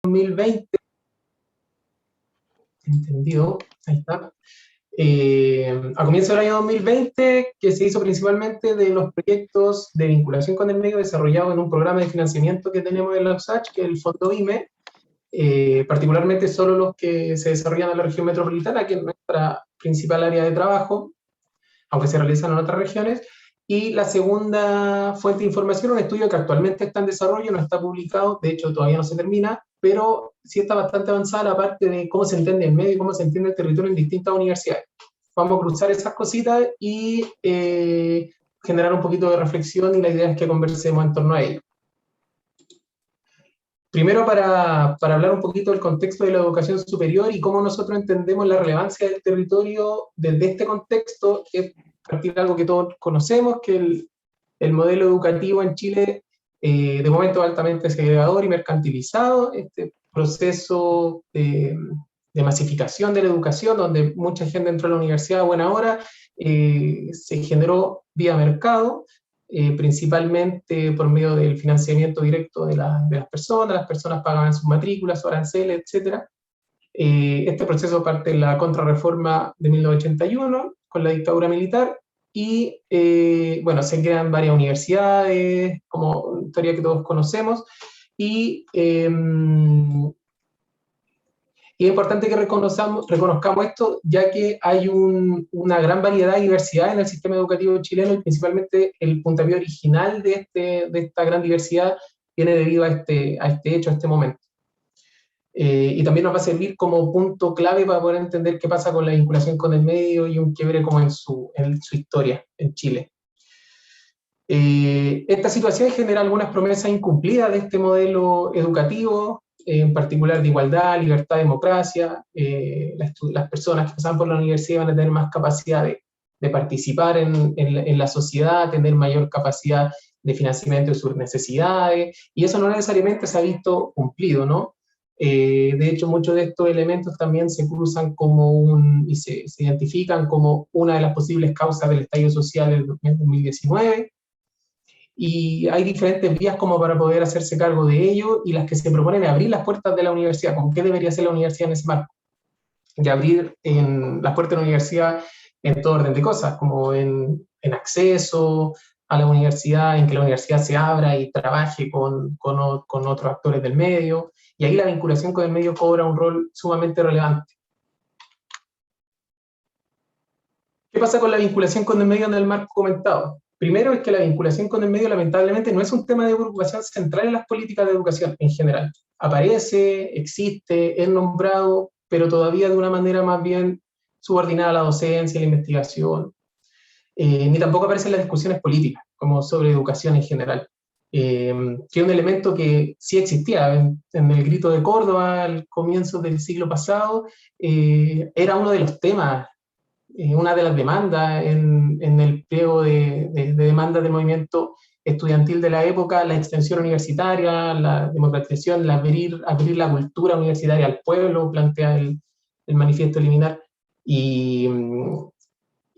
2020, entendido, ahí está. A comienzo del año 2020, que se hizo principalmente de los proyectos de vinculación con el medio desarrollados en un programa de financiamiento que tenemos en la USACH, que es el Fondo BIME, particularmente solo los que se desarrollan en la región metropolitana, que es nuestra principal área de trabajo, aunque se realizan en otras regiones. Y la segunda fuente de información, un estudio que actualmente está en desarrollo, no está publicado, de hecho todavía no se termina, pero sí está bastante avanzada la parte de cómo se entiende el medio y cómo se entiende el territorio en distintas universidades. Vamos a cruzar esas cositas y generar un poquito de reflexión, y la idea es que conversemos en torno a ello. Primero, para hablar un poquito del contexto de la educación superior y cómo nosotros entendemos la relevancia del territorio desde este contexto, es partir de algo que todos conocemos, que el modelo educativo en Chile, de momento altamente segregador y mercantilizado, este proceso de masificación de la educación, donde mucha gente entró a la universidad a buena hora, se generó vía mercado, principalmente por medio del financiamiento directo de las personas pagaban sus matrículas, sus aranceles, etc. Este proceso parte de la contrarreforma de 1981, con la dictadura militar, y bueno, se crean varias universidades, como historia que todos conocemos, y es importante que reconozcamos esto, ya que hay una gran variedad y diversidad en el sistema educativo chileno, y principalmente el puntapié original de esta gran diversidad viene debido a este hecho, a este momento. Y también nos va a servir como punto clave para poder entender qué pasa con la vinculación con el medio y un quiebre como en su historia en Chile. Esta situación genera algunas promesas incumplidas de este modelo educativo, en particular de igualdad, libertad, democracia. Las personas que pasan por la universidad van a tener más capacidad de participar en la sociedad, tener mayor capacidad de financiamiento de sus necesidades, y eso no necesariamente se ha visto cumplido, ¿no? De hecho, muchos de estos elementos también se cruzan y se identifican como una de las posibles causas del estallido social del 2019, y hay diferentes vías como para poder hacerse cargo de ello, y las que se proponen es abrir las puertas de la universidad. ¿Con qué debería ser la universidad en ese marco? De abrir las puertas de la universidad en todo orden de cosas, como en acceso a la universidad, en que la universidad se abra y trabaje con otros actores del medio, y ahí la vinculación con el medio cobra un rol sumamente relevante. ¿Qué pasa con la vinculación con el medio en el marco comentado? Primero es que la vinculación con el medio lamentablemente no es un tema de preocupación central en las políticas de educación en general. Aparece, existe, es nombrado, pero todavía de una manera más bien subordinada a la docencia, a la investigación. Ni tampoco aparece en las discusiones políticas, como sobre educación en general. Que es un elemento que sí existía en el Grito de Córdoba al comienzo del siglo pasado, era uno de los temas, una de las demandas en el pliego de demandas del movimiento estudiantil de la época, la extensión universitaria, la democratización, abrir la cultura universitaria al pueblo, plantea el manifiesto liminar,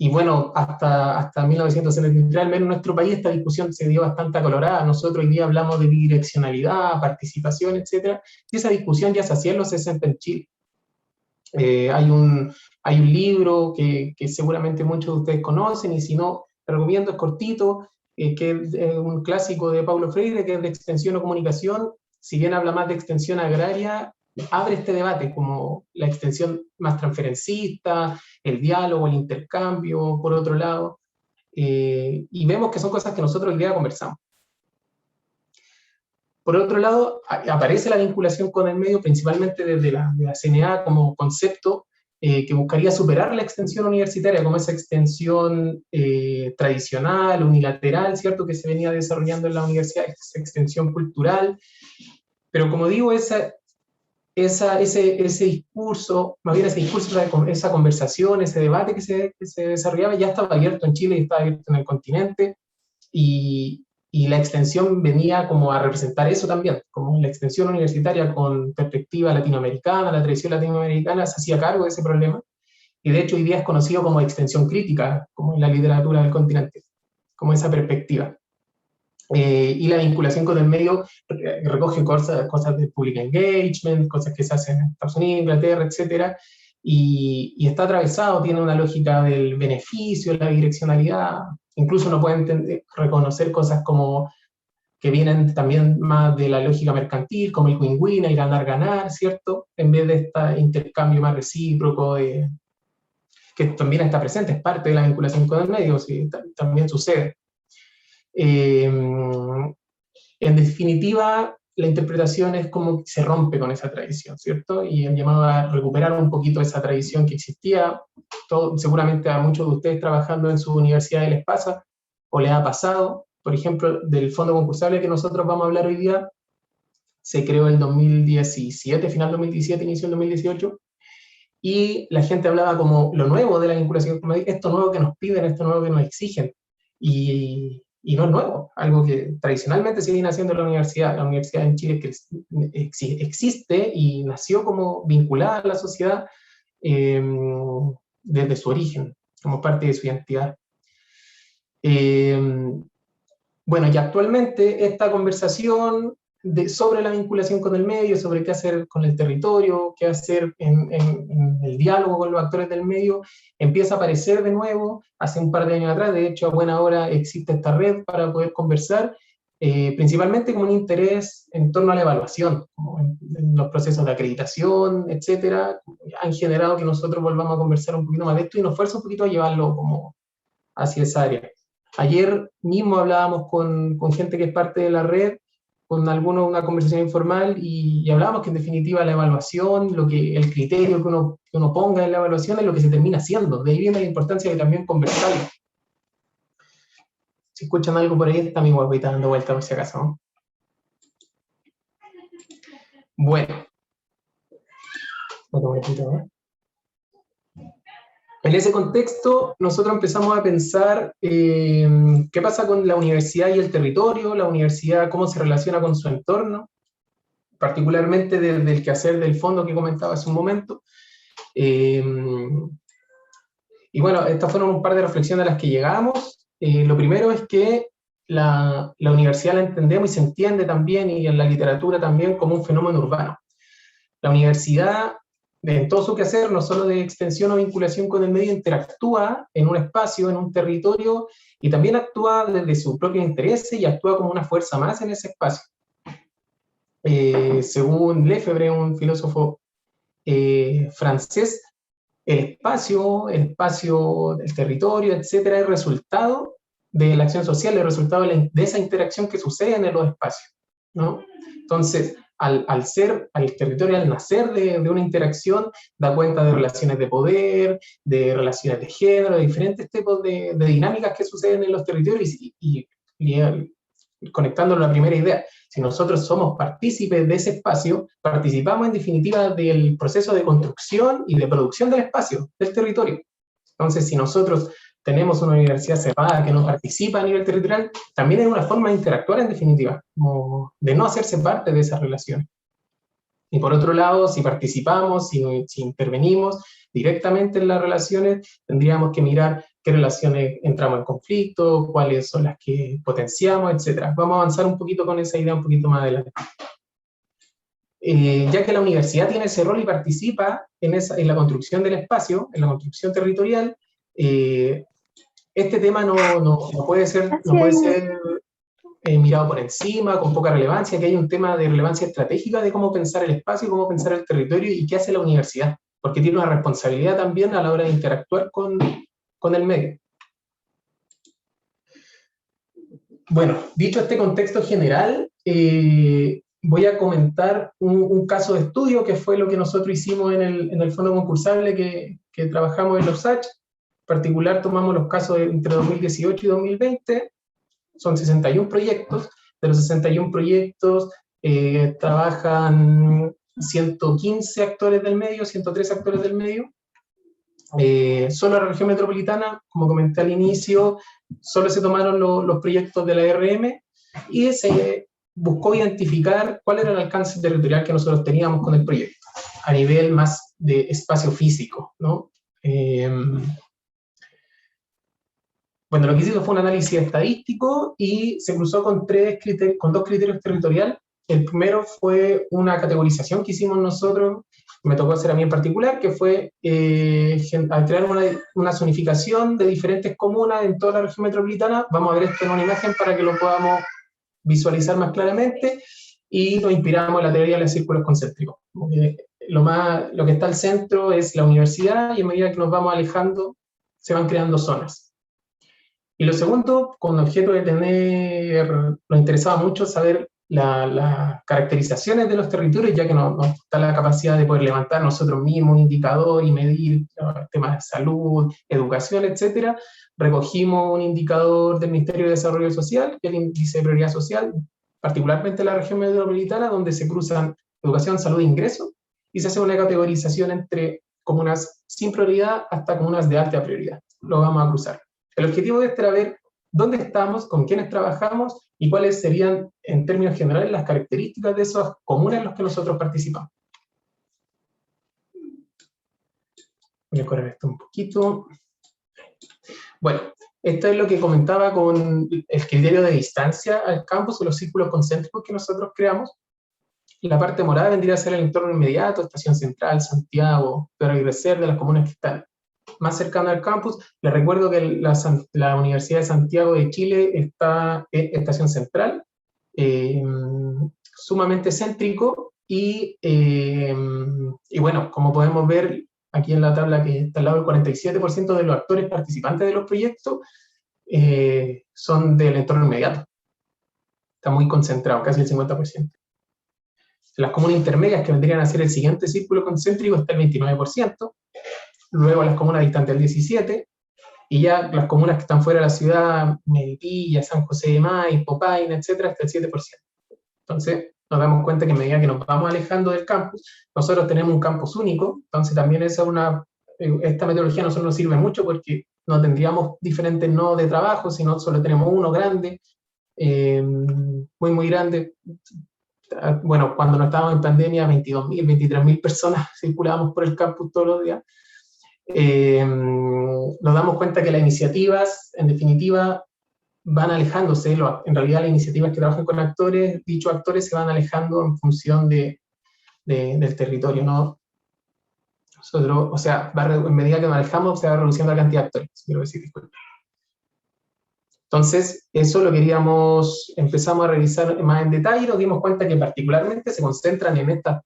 y bueno, hasta 1973, al menos en nuestro país, esta discusión se dio bastante acalorada. Nosotros hoy día hablamos de bidireccionalidad, participación, etc. Y esa discusión ya se hacía en los 60 en Chile. Hay un libro que seguramente muchos de ustedes conocen, y si no, te recomiendo, es cortito, que es un clásico de Paulo Freire, que es de extensión o comunicación. Si bien habla más de extensión agraria, abre este debate como la extensión más transferencista, el diálogo, el intercambio, por otro lado, y vemos que son cosas que nosotros hoy día conversamos. Por otro lado, aparece la vinculación con el medio principalmente desde la CNA como concepto, que buscaría superar la extensión universitaria como esa extensión tradicional, unilateral, ¿cierto?, que se venía desarrollando en la universidad, esa extensión cultural. Pero como digo, ese discurso, más bien ese discurso, esa conversación, ese debate que se desarrollaba, ya estaba abierto en Chile y estaba abierto en el continente, y la extensión venía como a representar eso también, como la extensión universitaria con perspectiva latinoamericana, la tradición latinoamericana se hacía cargo de ese problema, y de hecho hoy día es conocido como extensión crítica, como en la literatura del continente, como esa perspectiva. Y la vinculación con el medio recoge cosas de public engagement, cosas que se hacen en Estados Unidos, Inglaterra, etc. Y está atravesado, tiene una lógica del beneficio, la direccionalidad. Incluso uno puede reconocer cosas como que vienen también más de la lógica mercantil, como el win-win, el ganar-ganar, ¿cierto? En vez de este intercambio más recíproco, que también está presente, es parte de la vinculación con el medio, sí, también sucede. En definitiva, la interpretación es como que se rompe con esa tradición, ¿cierto? Y han llamado a recuperar un poquito esa tradición que existía. Seguramente a muchos de ustedes trabajando en su universidad les pasa, o les ha pasado. Por ejemplo, del fondo concursable que nosotros vamos a hablar hoy día, se creó en 2017, final 2017, inicio del 2018, y la gente hablaba como lo nuevo de la vinculación con el medio, esto nuevo que nos piden, esto nuevo que nos exigen. Y no es nuevo, algo que tradicionalmente se viene haciendo en la universidad. La universidad en Chile que existe y nació como vinculada a la sociedad desde su origen, como parte de su identidad. Bueno, y actualmente esta conversación sobre la vinculación con el medio, sobre qué hacer con el territorio, qué hacer en el diálogo con los actores del medio, empieza a aparecer de nuevo. Hace un par de años atrás, de hecho, a buena hora existe esta red para poder conversar, principalmente con un interés en torno a la evaluación, como en los procesos de acreditación, etcétera, han generado que nosotros volvamos a conversar un poquito más de esto y nos fuerza un poquito a llevarlo como hacia esa área. Ayer mismo hablábamos con gente que es parte de la red, con algunos una conversación informal, y hablábamos que en definitiva la evaluación, el criterio que uno ponga en la evaluación es lo que se termina haciendo. De ahí viene la importancia de también conversarlo. Si escuchan algo por ahí, está mi guapita dando vuelta por si acaso, ¿no? Bueno. Otro momentito, ¿no? En ese contexto, nosotros empezamos a pensar qué pasa con la universidad y el territorio, la universidad cómo se relaciona con su entorno, particularmente desde el quehacer del fondo que comentaba hace un momento. Y bueno, estas fueron un par de reflexiones a las que llegamos. Lo primero es que la universidad la entendemos y se entiende también, y en la literatura también, como un fenómeno urbano. La universidad, en todo su quehacer, no solo de extensión o vinculación con el medio, interactúa en un espacio, en un territorio, y también actúa desde su propio interés y actúa como una fuerza más en ese espacio. Según Lefebvre, un filósofo francés, el espacio, el territorio, etcétera, es resultado de la acción social, es resultado de esa interacción que sucede en los espacios, ¿no? Entonces, al territorio, al nacer de una interacción, da cuenta de relaciones de poder, de relaciones de género, de diferentes tipos de dinámicas que suceden en los territorios, y conectándolo a la primera idea, si nosotros somos partícipes de ese espacio, participamos en definitiva del proceso de construcción y de producción del espacio, del territorio. Entonces, si nosotros tenemos una universidad cerrada que no participa a nivel territorial, también es una forma de interactuar en definitiva, como de no hacerse parte de esa relación. Y por otro lado, si participamos, si intervenimos directamente en las relaciones, tendríamos que mirar qué relaciones entramos en conflicto, cuáles son las que potenciamos, etc. Vamos a avanzar un poquito con esa idea un poquito más adelante. Ya que la universidad tiene ese rol y participa en la construcción del espacio, en la construcción territorial, este tema no puede ser mirado por encima, con poca relevancia, que hay un tema de relevancia estratégica de cómo pensar el espacio, cómo pensar el territorio y qué hace la universidad, porque tiene una responsabilidad también a la hora de interactuar con el medio. Bueno, dicho este contexto general, voy a comentar un caso de estudio que fue lo que nosotros hicimos en el fondo concursable que trabajamos en los SACH. En particular tomamos los casos entre 2018 y 2020, son 61 proyectos, de los 61 proyectos trabajan 115 actores del medio, 103 actores del medio. Solo la región metropolitana, como comenté al inicio, solo se tomaron los proyectos de la RM y se buscó identificar cuál era el alcance territorial que nosotros teníamos con el proyecto, a nivel más de espacio físico, ¿no? Bueno, lo que hicimos fue un análisis estadístico y se cruzó con dos criterios territoriales. El primero fue una categorización que hicimos nosotros, me tocó hacer a mí en particular, que fue al crear una zonificación de diferentes comunas en toda la región metropolitana. Vamos a ver esto en una imagen para que lo podamos visualizar más claramente, y nos inspiramos en la teoría de los círculos concéntricos. Lo que está al centro es la universidad, y a medida que nos vamos alejando, se van creando zonas. Y lo segundo, con objeto de nos interesaba mucho saber las caracterizaciones de los territorios, ya que nos da la capacidad de poder levantar nosotros mismos un indicador y medir temas de salud, educación, etcétera. Recogimos un indicador del Ministerio de Desarrollo Social, que es el índice de prioridad social, particularmente en la región metropolitana, donde se cruzan educación, salud e ingreso, y se hace una categorización entre comunas sin prioridad hasta comunas de alta prioridad. Lo vamos a cruzar. El objetivo de este era ver dónde estamos, con quiénes trabajamos y cuáles serían, en términos generales, las características de esas comunas en las que nosotros participamos. Voy a correr esto un poquito. Bueno, esto es lo que comentaba con el criterio de distancia al campus, los círculos concéntricos que nosotros creamos. La parte morada vendría a ser el entorno inmediato, Estación Central, Santiago, Pedro Aguirre Cerda, las comunas que están más cercanas al campus. Les recuerdo que la Universidad de Santiago de Chile está en Estación Central, sumamente céntrico, y bueno, como podemos ver aquí en la tabla que está al lado, el 47% de los actores participantes de los proyectos son del entorno inmediato. Está muy concentrado, casi el 50%. Las comunas intermedias, que vendrían a ser el siguiente círculo concéntrico, está el 29%, luego las comunas distantes el 17%, y ya las comunas que están fuera de la ciudad, Melipilla, San José de Maipo, Paine, etcétera, hasta el 7%. Entonces, nos damos cuenta que a medida que nos vamos alejando del campus, nosotros tenemos un campus único. Entonces también esta metodología a nosotros nos sirve mucho, porque no tendríamos diferentes nodos de trabajo, sino solo tenemos uno grande, muy grande. Bueno, cuando no estábamos en pandemia, 22.000, 23.000 personas circulábamos por el campus todos los días. Nos damos cuenta que las iniciativas, en definitiva, van alejándose. En realidad, las iniciativas que trabajan con actores, dichos actores se van alejando en función del territorio, ¿no? Nosotros, o sea, en medida que nos alejamos, se va reduciendo la cantidad de actores, quiero decir, disculpe. Entonces, eso lo empezamos a revisar más en detalle, y nos dimos cuenta que particularmente se concentran en estas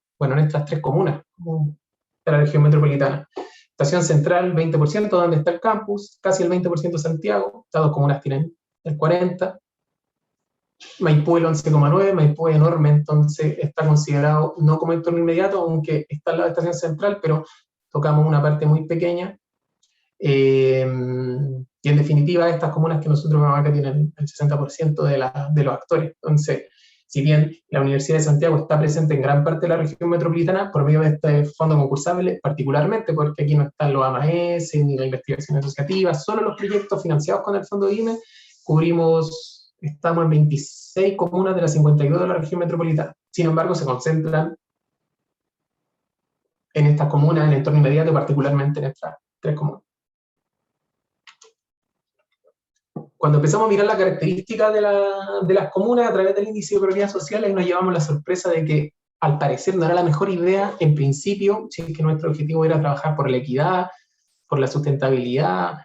tres comunas de la región metropolitana. Estación Central, 20%, donde está el campus, casi el 20% Santiago, estas dos comunas tienen el 40%, Maipú el 11,9%, Maipú es enorme, entonces está considerado no como entorno inmediato, aunque está en la Estación Central, pero tocamos una parte muy pequeña. Y en definitiva, estas comunas que nosotros vemos acá tienen el 60% de los actores. Entonces, si bien la Universidad de Santiago está presente en gran parte de la región metropolitana por medio de este fondo concursable, particularmente porque aquí no están los AMAES ni la investigación asociativa, solo los proyectos financiados con el fondo IME, estamos en 26 comunas de las 52 de la región metropolitana. Sin embargo, se concentran en estas comunas, en el entorno inmediato, particularmente en estas tres comunas. Cuando empezamos a mirar la característica de las comunas a través del índice de prioridad social, ahí nos llevamos la sorpresa de que, al parecer, no era la mejor idea, en principio, si es que nuestro objetivo era trabajar por la equidad, por la sustentabilidad,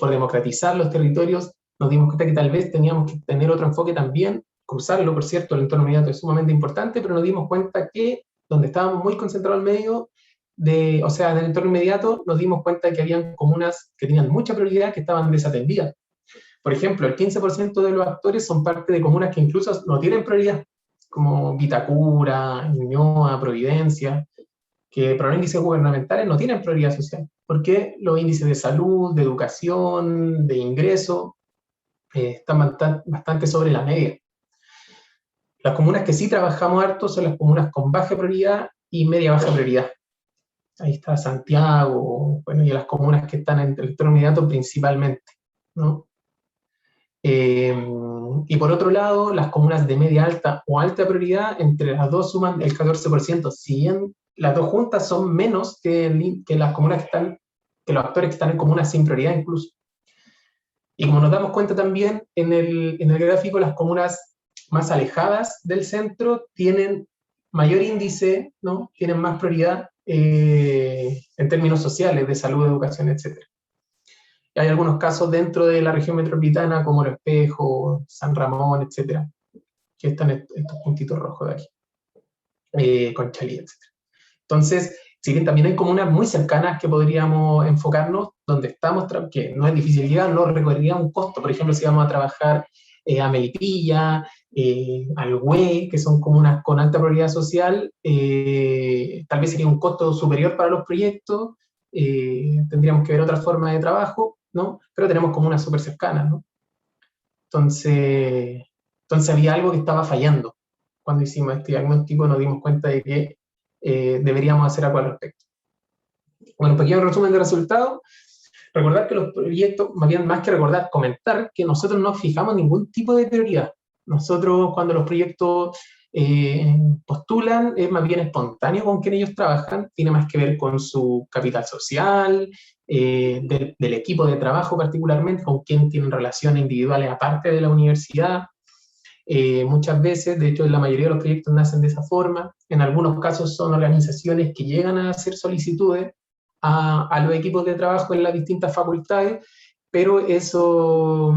por democratizar los territorios. Nos dimos cuenta que tal vez teníamos que tener otro enfoque también, cruzarlo, por cierto, el entorno inmediato es sumamente importante, pero nos dimos cuenta que, donde estábamos muy concentrados al medio, en el entorno inmediato, nos dimos cuenta que habían comunas que tenían mucha prioridad, que estaban desatendidas. Por ejemplo, el 15% de los actores son parte de comunas que incluso no tienen prioridad, como Vitacura, Ñuñoa, Providencia, que por los índices gubernamentales no tienen prioridad social, porque los índices de salud, de educación, de ingreso, están bastante sobre la media. Las comunas que sí trabajamos harto son las comunas con baja prioridad y media-baja prioridad. Ahí está Santiago, bueno, y las comunas que están en el entorno inmediato principalmente, ¿no? Y por otro lado, las comunas de media alta o alta prioridad, entre las dos suman el 14%. Si bien las dos juntas son menos que las comunas que los actores que están en comunas sin prioridad incluso. Y como nos damos cuenta también en el gráfico, las comunas más alejadas del centro tienen mayor índice, ¿no? Tienen más prioridad en términos sociales, de salud, educación, etc. Y hay algunos casos dentro de la región metropolitana, como Los Espejos, San Ramón, etc., que están estos puntitos rojos de aquí, Conchalí, etc. Entonces, si bien también hay comunas muy cercanas que podríamos enfocarnos, donde estamos, que no es difícil llegar, no requeriría un costo. Por ejemplo, si vamos a trabajar a Melipilla, al Güey, que son comunas con alta prioridad social, tal vez sería un costo superior para los proyectos, tendríamos que ver otra forma de trabajo, ¿no? Pero tenemos comunas súper cercanas, ¿no? Entonces había algo que estaba fallando. Cuando hicimos este diagnóstico nos dimos cuenta de que deberíamos hacer algo al respecto. Bueno, pequeño resumen de resultados. Recordar que los proyectos, más bien más que recordar, comentar que nosotros no fijamos ningún tipo de prioridad. Nosotros cuando los proyectos postulan, es más bien espontáneo con quien ellos trabajan, tiene más que ver con su capital social, del equipo de trabajo particularmente, con quien tienen relaciones individuales aparte de la universidad. Muchas veces, de hecho, la mayoría de los proyectos nacen de esa forma. En algunos casos son organizaciones que llegan a hacer solicitudes a los equipos de trabajo en las distintas facultades, pero eso,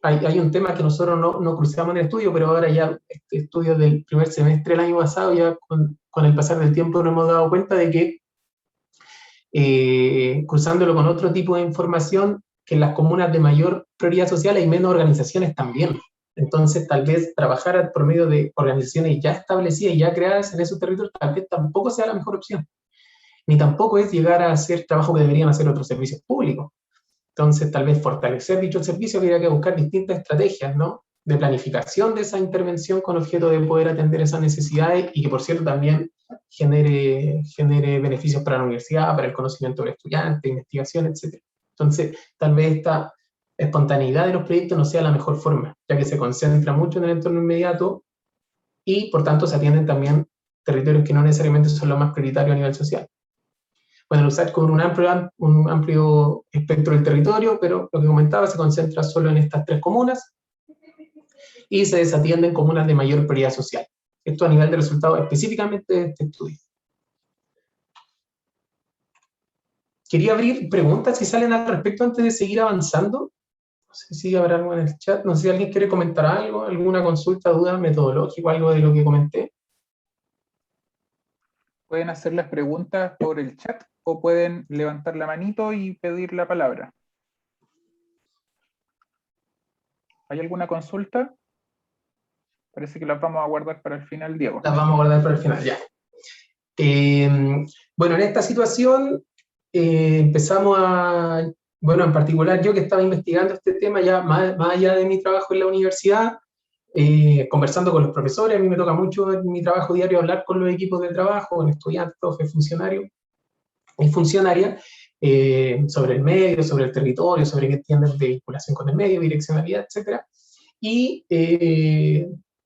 hay un tema que nosotros no cruzamos en el estudio, pero ahora ya, este estudio del primer semestre del año pasado, ya con el pasar del tiempo nos hemos dado cuenta de que, cruzándolo con otro tipo de información, que en las comunas de mayor prioridad social hay menos organizaciones también. Entonces, tal vez trabajar por medio de organizaciones ya establecidas y ya creadas en esos territorios, tal vez tampoco sea la mejor opción. Ni tampoco es llegar a hacer trabajo que deberían hacer otros servicios públicos. Entonces, tal vez fortalecer dicho servicio habría que buscar distintas estrategias, ¿no? De planificación de esa intervención con objeto de poder atender esas necesidades y que, por cierto, también genere beneficios para la universidad, para el conocimiento del estudiante, investigación, etc. Entonces, tal vez esta espontaneidad de los proyectos no sea la mejor forma, ya que se concentra mucho en el entorno inmediato y, por tanto, se atienden también territorios que no necesariamente son los más prioritarios a nivel social. Pueden usar con un amplio espectro del territorio, pero lo que comentaba se concentra solo en estas 3 comunas y se desatienden comunas de mayor prioridad social. Esto a nivel de resultados específicamente de este estudio. Quería abrir preguntas si salen al respecto antes de seguir avanzando. No sé si habrá algo en el chat, no sé si alguien quiere comentar algo, alguna consulta, duda metodológica, algo de lo que comenté. Pueden hacer las preguntas por el chat o pueden levantar la manito y pedir la palabra. ¿Hay alguna consulta? Parece que las vamos a guardar para el final, Diego. Las vamos a guardar para el final, ya. Bueno, en esta situación empezamos a, bueno, en particular yo que estaba investigando este tema ya más allá de mi trabajo en la universidad, conversando con los profesores, a mí me toca mucho en mi trabajo diario hablar con los equipos de trabajo, con estudiantes, profes, funcionarios y funcionarias, sobre el medio, sobre el territorio, sobre qué entienden de vinculación con el medio, direccionalidad, etc. Y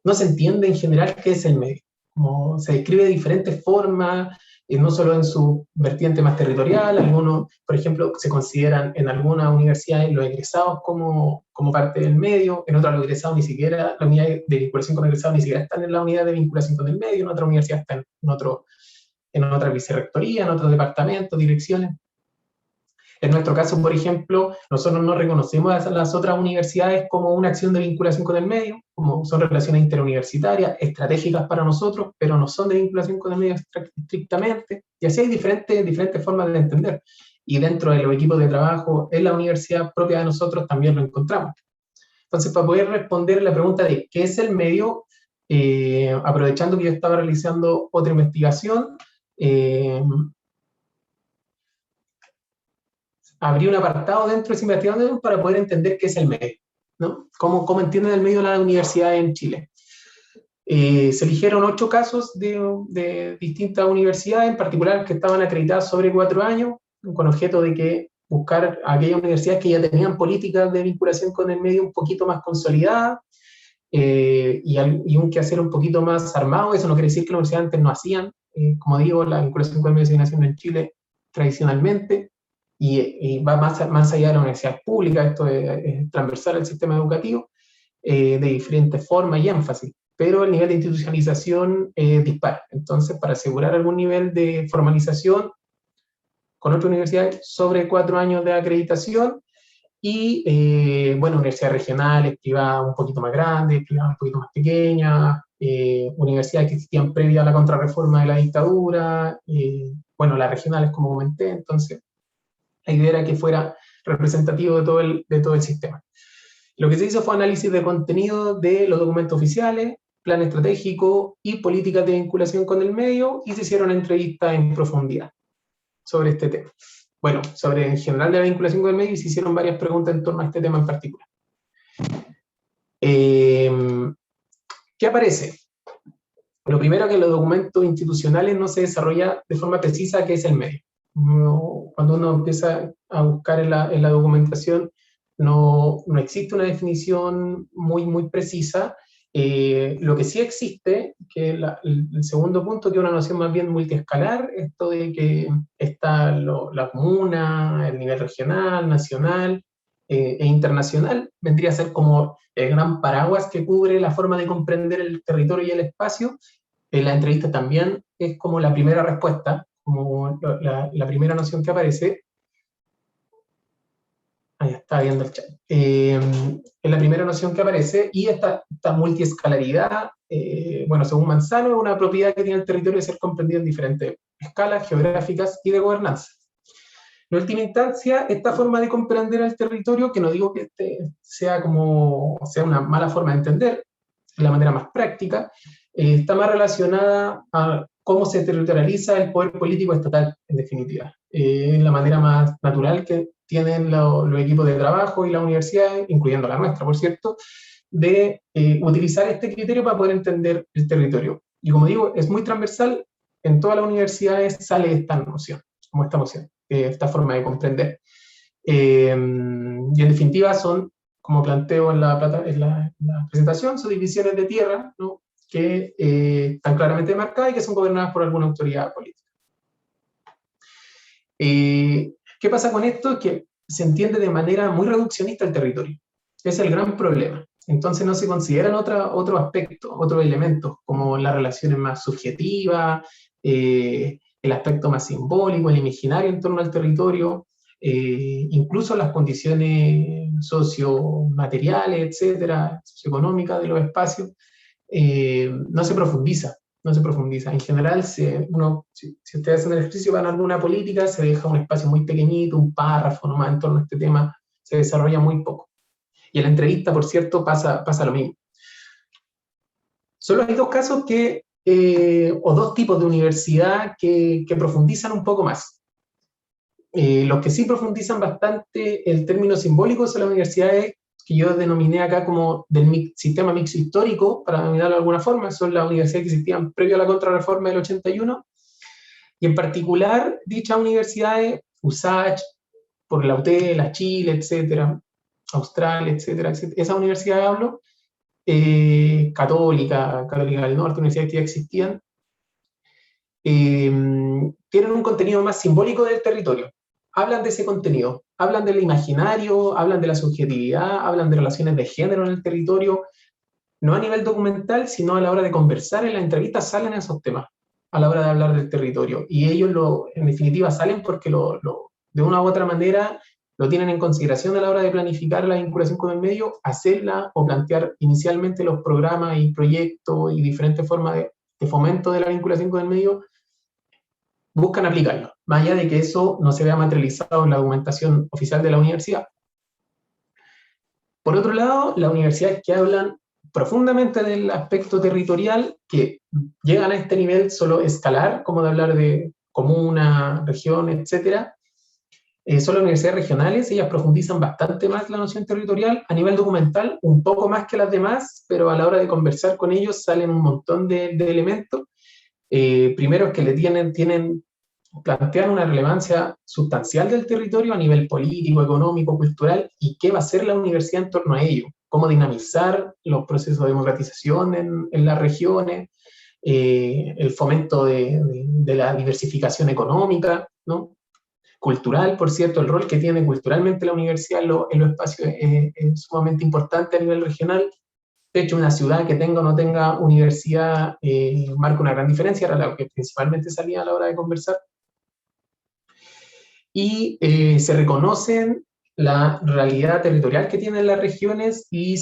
no se entiende en general qué es el medio. Como se describe de diferentes formas, no solo en su vertiente más territorial, algunos, por ejemplo, se consideran en algunas universidades los egresados como parte del medio, en otras los egresados ni siquiera, la unidad de vinculación con egresados ni siquiera están en la unidad de vinculación con el medio, en otra universidad están en otra vicerrectoría, en otros departamentos, direcciones. En nuestro caso, por ejemplo, nosotros no reconocemos a las otras universidades como una acción de vinculación con el medio, como son relaciones interuniversitarias, estratégicas para nosotros, pero no son de vinculación con el medio estrictamente. Y así hay diferentes formas de entender. Y dentro de los equipos de trabajo en la universidad propia de nosotros también lo encontramos. Entonces, para poder responder la pregunta de qué es el medio, aprovechando que yo estaba realizando otra investigación, abrí un apartado dentro de esa investigación para poder entender qué es el medio, ¿no? ¿Cómo entienden el medio la universidad en Chile? Se eligieron 8 casos de distintas universidades, en particular que estaban acreditadas sobre 4 años, con objeto de que buscar aquellas universidades que ya tenían políticas de vinculación con el medio un poquito más consolidadas, y un quehacer un poquito más armado. Eso no quiere decir que las universidades antes no hacían, como digo, la vinculación con el medio se viene haciendo en Chile tradicionalmente, y va más allá de las universidades públicas, esto es transversal al sistema educativo, de diferentes formas y énfasis, pero el nivel de institucionalización dispara. Entonces, para asegurar algún nivel de formalización con otras universidades, sobre 4 años de acreditación, y, bueno, universidades regionales, privadas un poquito más grandes, privadas un poquito más pequeñas, universidades que existían previa a la contrarreforma de la dictadura, bueno, las regionales, como comenté. Entonces, la idea era que fuera representativo de todo el sistema. Lo que se hizo fue análisis de contenido de los documentos oficiales, plan estratégico y políticas de vinculación con el medio, y se hicieron entrevistas en profundidad sobre este tema. Bueno, sobre en general de la vinculación con el medio, y se hicieron varias preguntas en torno a este tema en particular. ¿Qué aparece? Lo primero, que los documentos institucionales no se desarrolla de forma precisa qué es el medio. Cuando uno empieza a buscar en la documentación, no existe una definición muy precisa. Lo que sí existe, que el segundo punto, que es una noción más bien multiescalar, esto de que está la comuna, el nivel regional, nacional e internacional, vendría a ser como el gran paraguas que cubre la forma de comprender el territorio y el espacio. La entrevista también es como la primera respuesta, como la primera noción que aparece. Ahí está viendo el chat. Es la primera noción que aparece, y esta multiescalaridad, bueno, según Manzano, es una propiedad que tiene el territorio de ser comprendido en diferentes escalas geográficas y de gobernanza. En última instancia, esta forma de comprender el territorio, que no digo que sea una mala forma de entender, de la manera más práctica, está más relacionada a cómo se territorializa el poder político estatal, en definitiva. Es la manera más natural que tienen los equipos de trabajo y las universidades, incluyendo la nuestra, por cierto, de utilizar este criterio para poder entender el territorio. Y como digo, es muy transversal, en todas las universidades sale esta noción, como esta noción, esta forma de comprender. Y en definitiva son, como planteo en la presentación, son divisiones de tierra, ¿no?, que están claramente marcadas y que son gobernadas por alguna autoridad política. ¿Qué pasa con esto? Es que se entiende de manera muy reduccionista el territorio. Es el gran problema. Entonces no se consideran otros aspectos, otros elementos, como las relaciones más subjetivas, el aspecto más simbólico, el imaginario en torno al territorio, incluso las condiciones sociomateriales, etcétera, socioeconómicas de los espacios. No se profundiza. En general, si ustedes hacen el ejercicio, van a alguna política, se deja un espacio muy pequeñito, un párrafo nomás en torno a este tema, se desarrolla muy poco. Y en la entrevista, por cierto, pasa lo mismo. Solo hay dos casos o dos tipos de universidad que profundizan un poco más. Los que sí profundizan bastante el término simbólico son las universidades que yo denominé acá como del sistema mixto histórico, para denominarlo de alguna forma. Son las universidades que existían previo a la contrarreforma del 81, y en particular dichas universidades, USACH, por la UT, la Chile, etcétera, Austral, etcétera, esa universidad hablo, Católica del Norte, universidades que ya existían, tienen un contenido más simbólico del territorio. Hablan de ese contenido, hablan del imaginario, hablan de la subjetividad, hablan de relaciones de género en el territorio, no a nivel documental, sino a la hora de conversar en la entrevista salen esos temas, a la hora de hablar del territorio. Y ellos, en definitiva, salen porque de una u otra manera lo tienen en consideración a la hora de planificar la vinculación con el medio, hacerla o plantear inicialmente los programas y proyectos y diferentes formas de fomento de la vinculación con el medio, buscan aplicarlo, más allá de que eso no se vea materializado en la documentación oficial de la universidad. Por otro lado, las universidades que hablan profundamente del aspecto territorial, que llegan a este nivel solo escalar, como de hablar de comuna, región, etc., son las universidades regionales. Ellas profundizan bastante más la noción territorial a nivel documental, un poco más que las demás, pero a la hora de conversar con ellos salen un montón de elementos. Primero es que plantean una relevancia sustancial del territorio a nivel político, económico, cultural, y qué va a hacer la universidad en torno a ello, cómo dinamizar los procesos de democratización en las regiones, el fomento de la diversificación económica, ¿no?, cultural, por cierto, el rol que tiene culturalmente la universidad en los espacios es sumamente importante a nivel regional. De hecho, una ciudad que tenga o no tenga universidad marca una gran diferencia, era lo que principalmente salía a la hora de conversar. Y se reconocen la realidad territorial que tienen las regiones y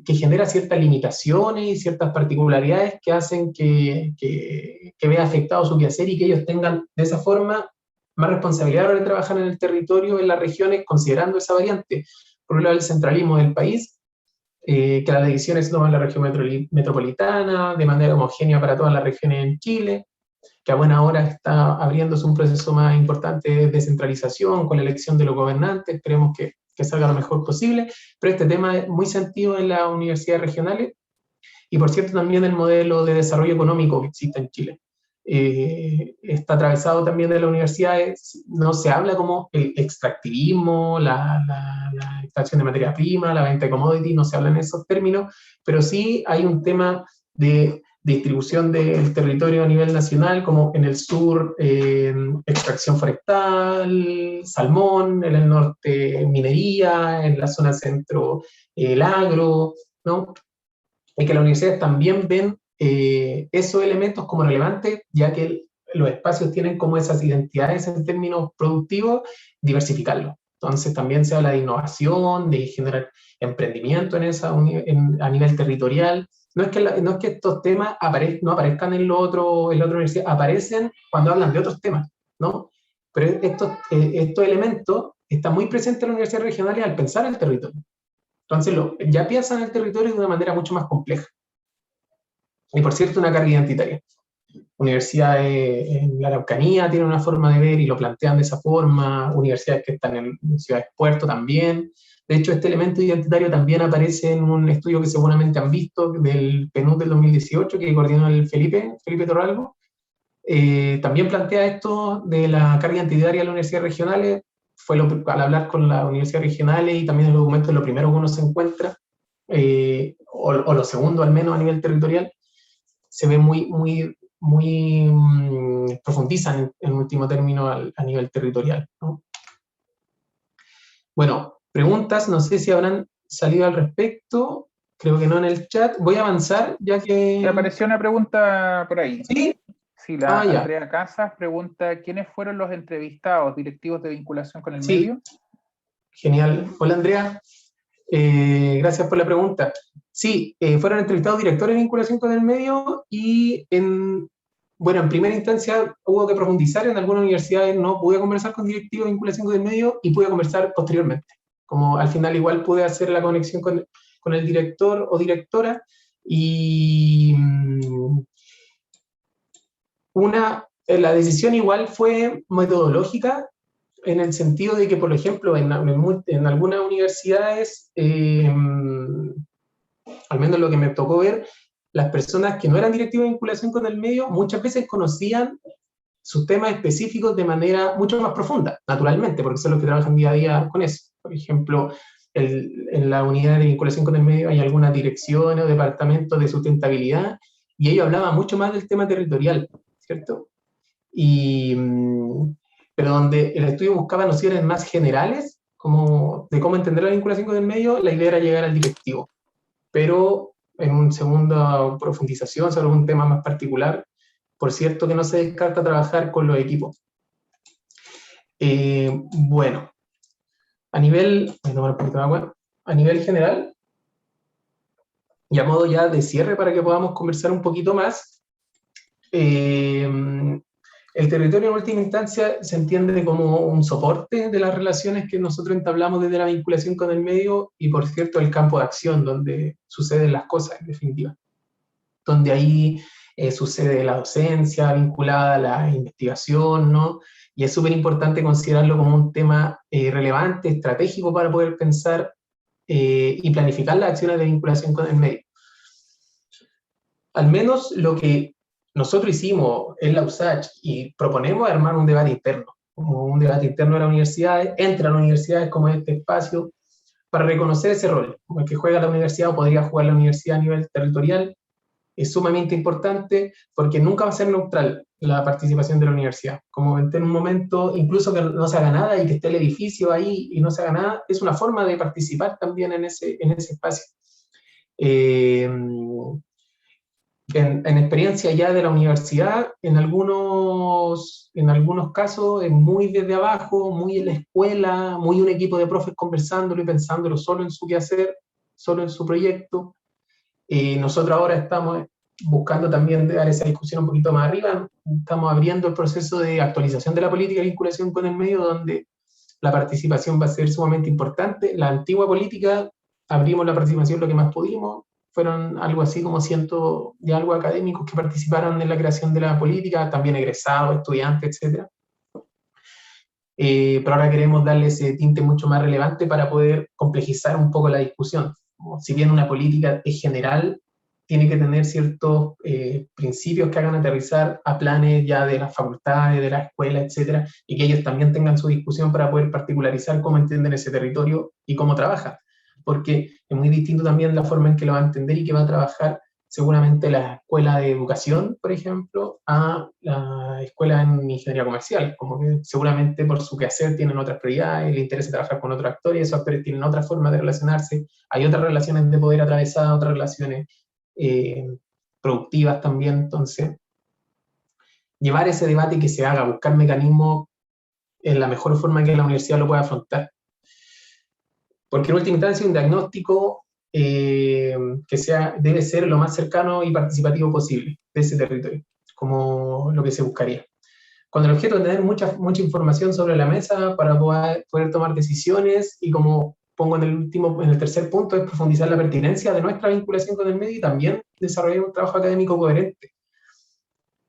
que genera ciertas limitaciones y ciertas particularidades que hacen que vea afectado su quehacer y que ellos tengan de esa forma más responsabilidad a la hora de trabajar en el territorio, en las regiones, considerando esa variante. Por un lado, el centralismo del país, que las decisiones toman la región metropolitana de manera homogénea para todas las regiones en Chile, que a buena hora está abriéndose un proceso más importante de descentralización con la elección de los gobernantes, esperemos que salga lo mejor posible, pero este tema es muy sentido en las universidades regionales y por cierto también el modelo de desarrollo económico que existe en Chile. Está atravesado también de las universidades, no se habla como el extractivismo, la extracción de materia prima, la venta de commodities, no se habla en esos términos, pero sí hay un tema de distribución del territorio a nivel nacional, como en el sur extracción forestal, salmón, en el norte minería, en la zona centro el agro, ¿no? Y que las universidades también ven esos elementos como relevantes, ya que los espacios tienen como esas identidades en términos productivos, diversificarlos. Entonces también se habla de innovación, de generar emprendimiento a nivel territorial. No es que estos temas no aparezcan en la otra universidad, aparecen cuando hablan de otros temas, ¿no? Pero estos elementos están muy presentes en las universidades regionales al pensar el territorio. Entonces ya piensan el territorio de una manera mucho más compleja. Y por cierto, una carga identitaria. Universidades en la Araucanía tienen una forma de ver y lo plantean de esa forma, universidades que están en ciudades puerto también. De hecho, este elemento identitario también aparece en un estudio que seguramente han visto del PNUD del 2018, que coordinó el Felipe Torralbo. También plantea esto de la carga identitaria de las universidades regionales. Al hablar con las universidades regionales y también en los documentos, lo primero que uno se encuentra, o lo segundo al menos a nivel territorial, se ve profundizan en último término a nivel territorial, ¿no? Bueno, preguntas, no sé si habrán salido al respecto, creo que no en el chat. Voy a avanzar ya que... Me apareció una pregunta por ahí. ¿Sí? Sí, la ya. Andrea Casas pregunta, ¿quiénes fueron los entrevistados directivos de vinculación con el Sí. medio? Genial. Hola, Andrea. Gracias por la pregunta. Sí, fueron entrevistados directores de vinculación con el medio y en primera instancia hubo que profundizar, en algunas universidades no pude conversar con directivos de vinculación con el medio y pude conversar posteriormente. Como al final igual pude hacer la conexión con el director o directora y la decisión igual fue metodológica, en el sentido de que, por ejemplo, en algunas universidades, al menos lo que me tocó ver, las personas que no eran directivos de vinculación con el medio muchas veces conocían sus temas específicos de manera mucho más profunda, naturalmente, porque son los que trabajan día a día con eso. Por ejemplo, en la unidad de vinculación con el medio hay algunas direcciones o departamentos de sustentabilidad y ellos hablaban mucho más del tema territorial, ¿cierto? Pero donde el estudio buscaba nociones más generales, como de cómo entender la vinculación con el medio, la idea era llegar al directivo. Pero en una segunda profundización sobre un tema más particular, por cierto que no se descarta trabajar con los equipos. Bueno, a nivel general, y a modo ya de cierre para que podamos conversar un poquito más, el territorio en última instancia se entiende como un soporte de las relaciones que nosotros entablamos desde la vinculación con el medio y, por cierto, el campo de acción donde suceden las cosas, en definitiva. Donde ahí sucede la docencia vinculada a la investigación, ¿no? Y es súper importante considerarlo como un tema relevante, estratégico para poder pensar y planificar las acciones de vinculación con el medio. Al menos lo que nosotros hicimos en la USACH y proponemos armar un debate interno, como un debate interno de las universidades, entre las universidades como este espacio, para reconocer ese rol, como el que juega la universidad o podría jugar la universidad a nivel territorial, es sumamente importante porque nunca va a ser neutral la participación de la universidad. Como en un momento, incluso que no se haga nada y que esté el edificio ahí y no se haga nada, es una forma de participar también en ese espacio. En experiencia ya de la universidad, en algunos casos es muy desde abajo, muy en la escuela, muy un equipo de profes conversándolo y pensándolo solo en su quehacer, solo en su proyecto. Nosotros ahora estamos buscando también dar esa discusión un poquito más arriba. Estamos abriendo el proceso de actualización de la política de vinculación con el medio, donde la participación va a ser sumamente importante. La antigua política, abrimos la participación lo que más pudimos, fueron algo así como 100 y algo académicos que participaron en la creación de la política, también egresados, estudiantes, etc. Pero ahora queremos darle ese tinte mucho más relevante para poder complejizar un poco la discusión. Si bien una política es general, tiene que tener ciertos principios que hagan aterrizar a planes ya de las facultades, de la escuela, etcétera, y que ellos también tengan su discusión para poder particularizar cómo entienden ese territorio y cómo trabajan. Porque es muy distinto también la forma en que lo va a entender y que va a trabajar seguramente la escuela de educación, por ejemplo, a la escuela en ingeniería comercial, como que seguramente por su quehacer tienen otras prioridades, les interesa trabajar con otros actores, esos actores tienen otra forma de relacionarse, hay otras relaciones de poder atravesadas, otras relaciones productivas también. Entonces, llevar ese debate y que se haga, buscar mecanismos en la mejor forma que la universidad lo pueda afrontar. Porque en última instancia un diagnóstico que debe ser lo más cercano y participativo posible de ese territorio, como lo que se buscaría. Con el objeto de tener mucha información sobre la mesa para poder tomar decisiones, y como pongo en el tercer punto, es profundizar la pertinencia de nuestra vinculación con el medio y también desarrollar un trabajo académico coherente.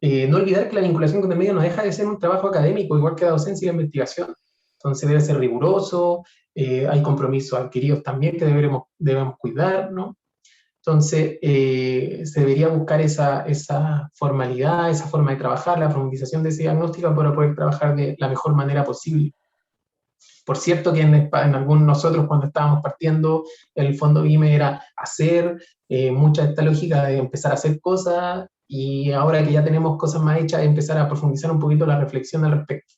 No olvidar que la vinculación con el medio no deja de ser un trabajo académico, igual que la docencia y la investigación. Entonces debe ser riguroso, hay compromisos adquiridos también que debemos cuidar, ¿no? Entonces, se debería buscar esa formalidad, esa forma de trabajar, la profundización de ese diagnóstico para poder trabajar de la mejor manera posible. Por cierto que nosotros cuando estábamos partiendo, el fondo BIME era hacer, mucha esta lógica de empezar a hacer cosas, y ahora que ya tenemos cosas más hechas, empezar a profundizar un poquito la reflexión al respecto.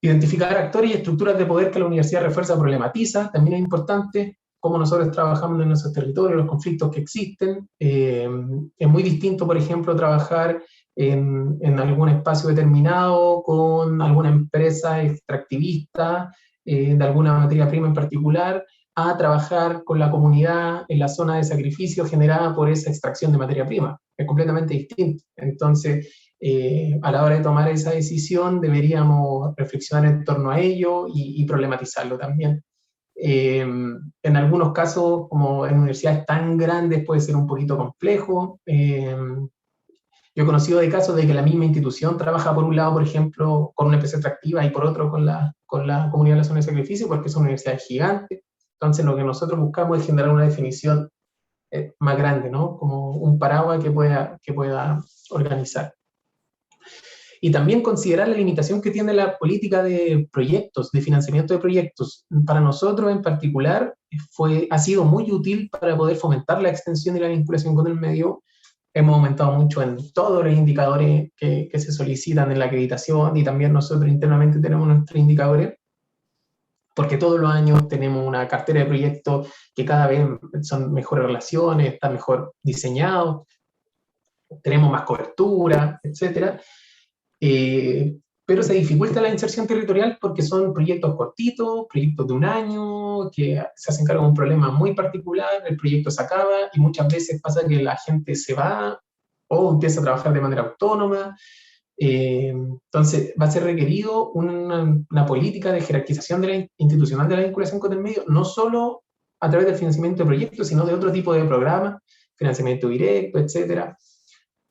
Identificar actores y estructuras de poder que la universidad refuerza, problematiza, también es importante. Cómo nosotros trabajamos en nuestros territorios, los conflictos que existen. Es muy distinto, por ejemplo, trabajar en algún espacio determinado con alguna empresa extractivista de alguna materia prima en particular, a trabajar con la comunidad en la zona de sacrificio generada por esa extracción de materia prima. Es completamente distinto. Entonces, a la hora de tomar esa decisión deberíamos reflexionar en torno a ello y problematizarlo también. En algunos casos, como en universidades tan grandes, puede ser un poquito complejo. Yo he conocido de casos de que la misma institución trabaja por un lado, por ejemplo, con una empresa extractiva y por otro con la comunidad de la zona de sacrificio, porque son universidades gigantes. Entonces, lo que nosotros buscamos es generar una definición más grande, ¿no? Como un paraguas que pueda organizar. Y también considerar la limitación que tiene la política de proyectos, de financiamiento de proyectos. Para nosotros en particular ha sido muy útil para poder fomentar la extensión y la vinculación con el medio. Hemos aumentado mucho en todos los indicadores que se solicitan en la acreditación, y también nosotros internamente tenemos nuestros indicadores, porque todos los años tenemos una cartera de proyectos que cada vez son mejores relaciones, están mejor diseñados, tenemos más cobertura, etcétera. Pero se dificulta la inserción territorial porque son proyectos cortitos, proyectos de un año, que se hacen cargo de un problema muy particular, el proyecto se acaba y muchas veces pasa que la gente se va o empieza a trabajar de manera autónoma. Entonces va a ser requerido una política de jerarquización institucional de la vinculación con el medio, no solo a través del financiamiento de proyectos, sino de otro tipo de programas, financiamiento directo, etcétera.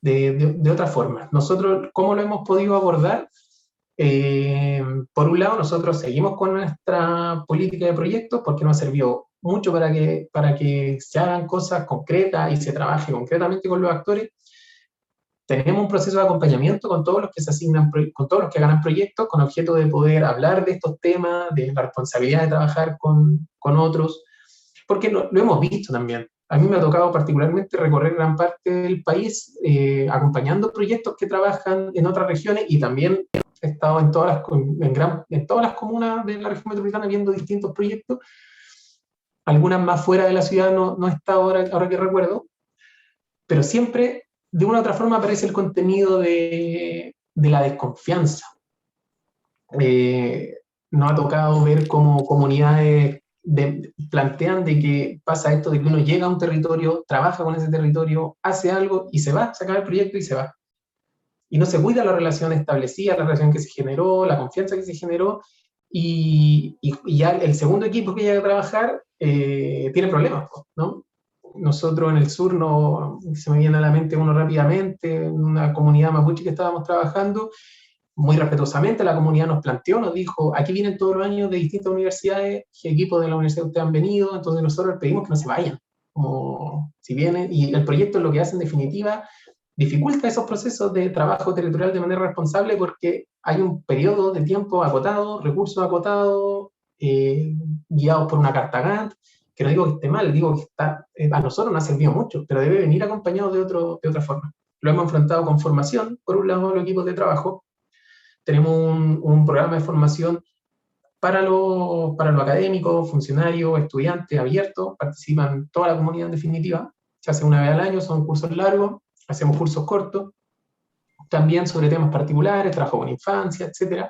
De otra forma. Nosotros, ¿cómo lo hemos podido abordar? Por un lado, nosotros seguimos con nuestra política de proyectos porque nos ha servido mucho para que se hagan cosas concretas y se trabaje concretamente con los actores. Tenemos un proceso de acompañamiento con todos los que se asignan, con todos los que ganan proyectos, con objeto de poder hablar de estos temas, de la responsabilidad de trabajar con otros, porque lo hemos visto también. a mí me ha tocado particularmente recorrer gran parte del país acompañando proyectos que trabajan en otras regiones, y también he estado en todas las comunas de la región metropolitana viendo distintos proyectos, algunas más fuera de la ciudad, no he estado ahora que recuerdo, pero siempre de una u otra forma aparece el contenido de la desconfianza. Nos ha tocado ver cómo comunidades plantean de que pasa esto de que uno llega a un territorio, trabaja con ese territorio, hace algo y se va, se acaba el proyecto y se va. Y no se cuida la relación establecida, la relación que se generó, la confianza que se generó, y ya el segundo equipo que llega a trabajar tiene problemas, ¿no? Nosotros en el sur, se me viene a la mente uno rápidamente, en una comunidad mapuche que estábamos trabajando, muy respetuosamente la comunidad nos planteó, nos dijo, aquí vienen todos los años de distintas universidades, equipos de la universidad ustedes han venido, entonces nosotros les pedimos que no se vayan, como si vienen, y el proyecto lo que hace en definitiva dificulta esos procesos de trabajo territorial de manera responsable, porque hay un periodo de tiempo acotado, recursos acotados, guiados por una carta Gantt, que no digo que esté mal, digo que a nosotros nos ha servido mucho, pero debe venir acompañado de otra forma. Lo hemos enfrentado con formación, por un lado los equipos de trabajo, tenemos un programa de formación para lo académico, funcionarios, estudiantes, abiertos, participan toda la comunidad en definitiva, se hace una vez al año, son cursos largos, hacemos cursos cortos, también sobre temas particulares, trabajo con infancia, etc.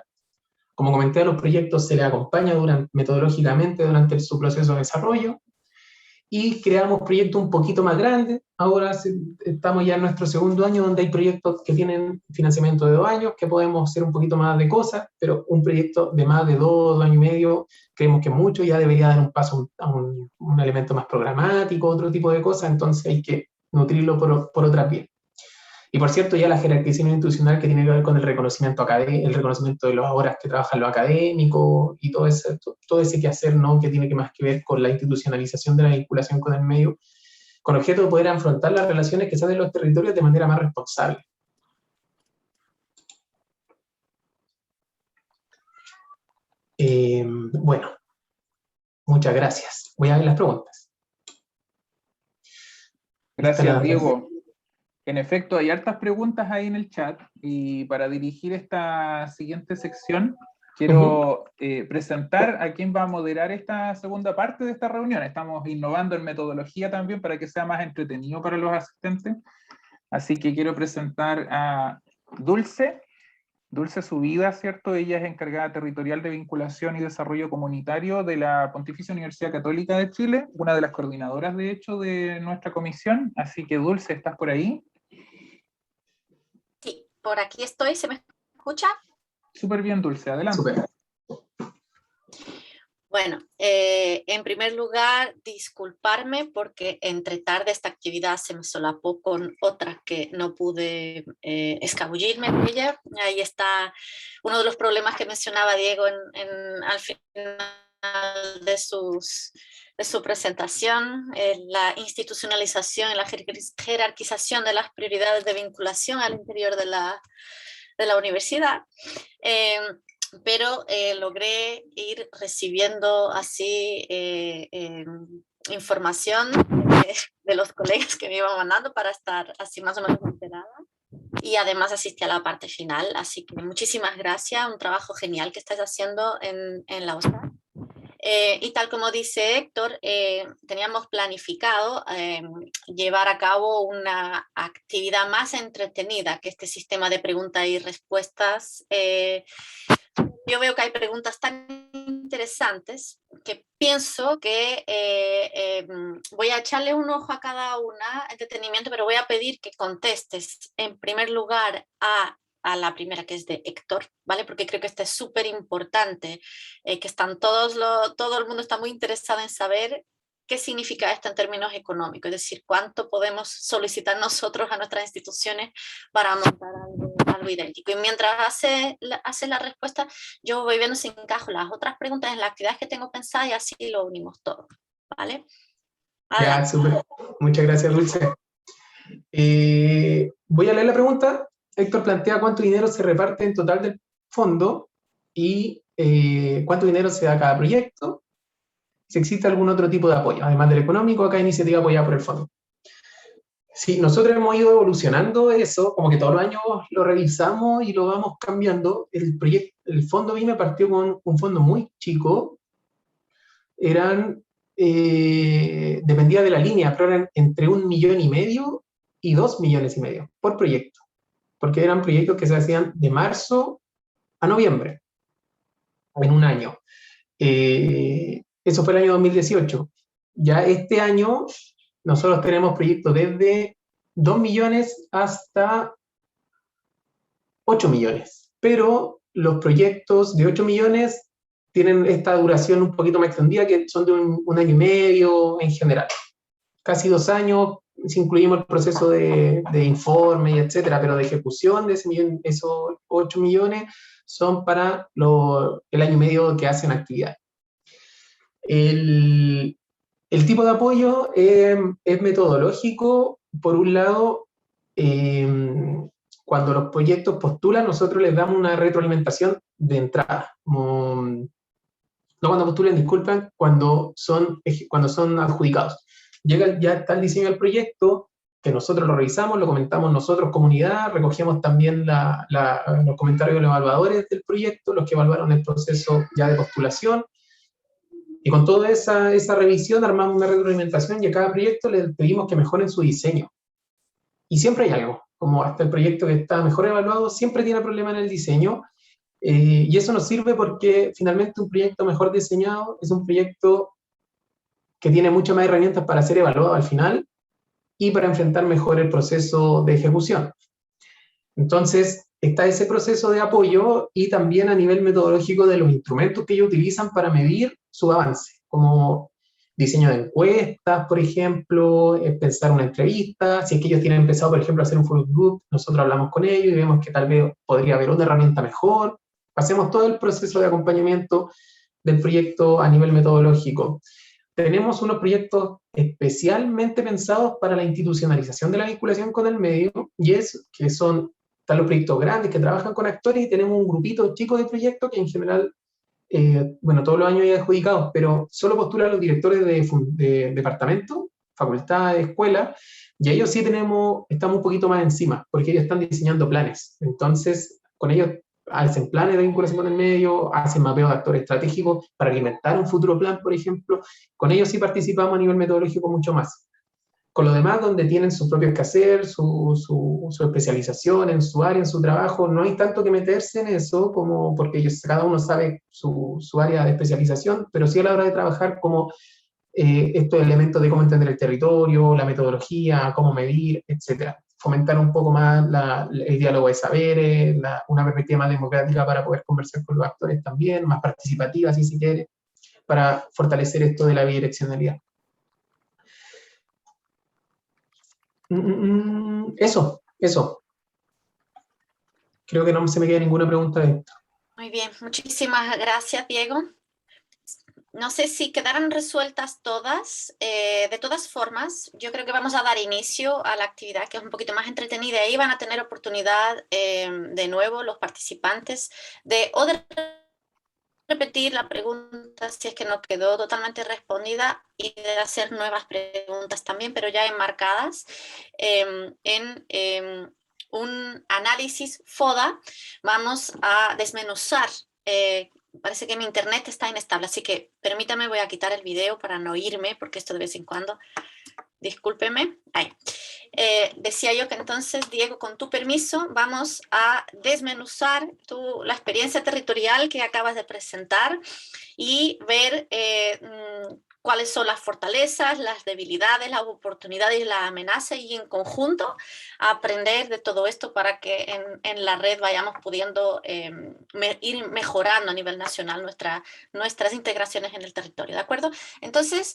Como comenté, a los proyectos se les acompaña metodológicamente durante su proceso de desarrollo, y creamos proyectos un poquito más grandes. Ahora estamos ya en nuestro segundo año, donde hay proyectos que tienen financiamiento de 2 años, que podemos hacer un poquito más de cosas, pero un proyecto de más de 2 años y medio, creemos que mucho, ya debería dar un paso a un elemento más programático, otro tipo de cosas, entonces hay que nutrirlo por otras vías. Y por cierto, ya la jerarquización institucional, que tiene que ver con el reconocimiento académico, el reconocimiento de las horas que trabajan los académicos y todo ese quehacer, ¿no?, que tiene más que ver con la institucionalización de la vinculación con el medio, con objeto de poder afrontar las relaciones que se hacen en los territorios de manera más responsable. Bueno, muchas gracias. Voy a ver las preguntas. Gracias, Diego. En efecto, hay hartas preguntas ahí en el chat, y para dirigir esta siguiente sección, quiero presentar a quien va a moderar esta segunda parte de esta reunión. Estamos innovando en metodología también para que sea más entretenido para los asistentes. Así que quiero presentar a Dulce Subida, ¿cierto? Ella es encargada territorial de vinculación y desarrollo comunitario de la Pontificia Universidad Católica de Chile, una de las coordinadoras, de hecho, de nuestra comisión. Así que, Dulce, ¿estás por ahí? Sí, por aquí estoy. ¿Se me escucha? Súper bien, Dulce, adelante. Súper. Bueno, en primer lugar, disculparme porque entre tarde esta actividad se me solapó con otra que no pude escabullirme de ella. Ahí está uno de los problemas que mencionaba Diego al final de su presentación, la institucionalización y la jerarquización de las prioridades de vinculación al interior de la universidad. Pero logré ir recibiendo así información de los colegas que me iban mandando para estar así más o menos enterada, y además asistí a la parte final, así que muchísimas gracias, un trabajo genial que estáis haciendo en la USAC. Y tal como dice Héctor, teníamos planificado llevar a cabo una actividad más entretenida que este sistema de preguntas y respuestas. Yo veo que hay preguntas tan interesantes que pienso que voy a echarle un ojo a cada una en detenimiento, pero voy a pedir que contestes en primer lugar a la primera, que es de Héctor, ¿vale? Porque creo que esta es súper importante, que todo el mundo está muy interesado en saber qué significa esto en términos económicos, es decir, cuánto podemos solicitar nosotros a nuestras instituciones para montar algo idéntico. Y mientras hace la respuesta, yo voy viendo si encajo las otras preguntas en las actividades que tengo pensadas, y así lo unimos todo, ¿vale? Ya, súper. Muchas gracias, Dulce. Voy a leer la pregunta. Héctor plantea cuánto dinero se reparte en total del fondo y cuánto dinero se da a cada proyecto. si existe algún otro tipo de apoyo, además del económico, acá iniciativa apoyada por el fondo. Sí, nosotros hemos ido evolucionando eso, como que todos los años lo revisamos y lo vamos cambiando. El fondo BIME partió con un fondo muy chico, dependía de la línea, pero eran entre 1,5 millones y 2,5 millones por proyecto, porque eran proyectos que se hacían de marzo a noviembre, en un año. Eso fue el año 2018. Ya este año nosotros tenemos proyectos desde 2 millones hasta 8 millones, pero los proyectos de 8 millones tienen esta duración un poquito más extendida, que son de un año y medio en general. Casi 2 años, si incluimos el proceso de informe y etcétera, pero de ejecución de esos 8 millones son para el año y medio que hacen actividad. El tipo de apoyo es metodológico. Por un lado, cuando los proyectos postulan, nosotros les damos una retroalimentación de entrada. No cuando postulen, disculpen, cuando son adjudicados. Ya está el diseño del proyecto, que nosotros lo revisamos, lo comentamos nosotros, comunidad, recogemos también los comentarios de los evaluadores del proyecto, los que evaluaron el proceso ya de postulación, y con toda esa revisión armamos una retroalimentación y a cada proyecto le pedimos que mejoren su diseño. Y siempre hay algo, como hasta el proyecto que está mejor evaluado siempre tiene problema en el diseño, y eso nos sirve porque finalmente un proyecto mejor diseñado es un proyecto que tiene muchas más herramientas para ser evaluado al final y para enfrentar mejor el proceso de ejecución. Entonces, está ese proceso de apoyo y también a nivel metodológico de los instrumentos que ellos utilizan para medir su avance, como diseño de encuestas, por ejemplo, pensar una entrevista. Si es que ellos tienen empezado, por ejemplo, a hacer un focus group, nosotros hablamos con ellos y vemos que tal vez podría haber una herramienta mejor. Hacemos todo el proceso de acompañamiento del proyecto a nivel metodológico. Tenemos unos proyectos especialmente pensados para la institucionalización de la vinculación con el medio, y están los proyectos grandes que trabajan con actores, y tenemos un grupito chico de proyectos que en general, todos los años hay adjudicados, pero solo postulan los directores de departamento, facultades, escuelas, y ellos sí estamos un poquito más encima, porque ellos están diseñando planes. Entonces, con ellos hacen planes de vinculación con el medio, hacen mapeo de actores estratégicos para alimentar un futuro plan, por ejemplo. Con ellos sí participamos a nivel metodológico mucho más. Con los demás, donde tienen sus propios quehacer, su especialización en su área, en su trabajo, no hay tanto que meterse en eso, como porque cada uno sabe su área de especialización, pero sí a la hora de trabajar como estos elementos de cómo entender el territorio, la metodología, cómo medir, etc. Fomentar un poco más el diálogo de saberes, una perspectiva más democrática para poder conversar con los actores también, más participativa, si se quiere, para fortalecer esto de la bidireccionalidad. Eso. Creo que no se me queda ninguna pregunta de esto. Muy bien, muchísimas gracias, Diego. No sé si quedaron resueltas todas. De todas formas, yo creo que vamos a dar inicio a la actividad, que es un poquito más entretenida. Ahí van a tener oportunidad, de nuevo, los participantes, de repetir la pregunta si es que no quedó totalmente respondida y de hacer nuevas preguntas también, pero ya enmarcadas en un análisis FODA. Vamos a desmenuzar. Parece que mi internet está inestable, así que permítame, voy a quitar el video para no irme, porque esto de vez en cuando, discúlpeme. Ahí. Decía yo que entonces, Diego, con tu permiso, vamos a desmenuzar la experiencia territorial que acabas de presentar y ver cuáles son las fortalezas, las debilidades, las oportunidades y las amenazas, y en conjunto aprender de todo esto para que en la red vayamos pudiendo ir mejorando a nivel nacional nuestras integraciones en el territorio, ¿de acuerdo? Entonces,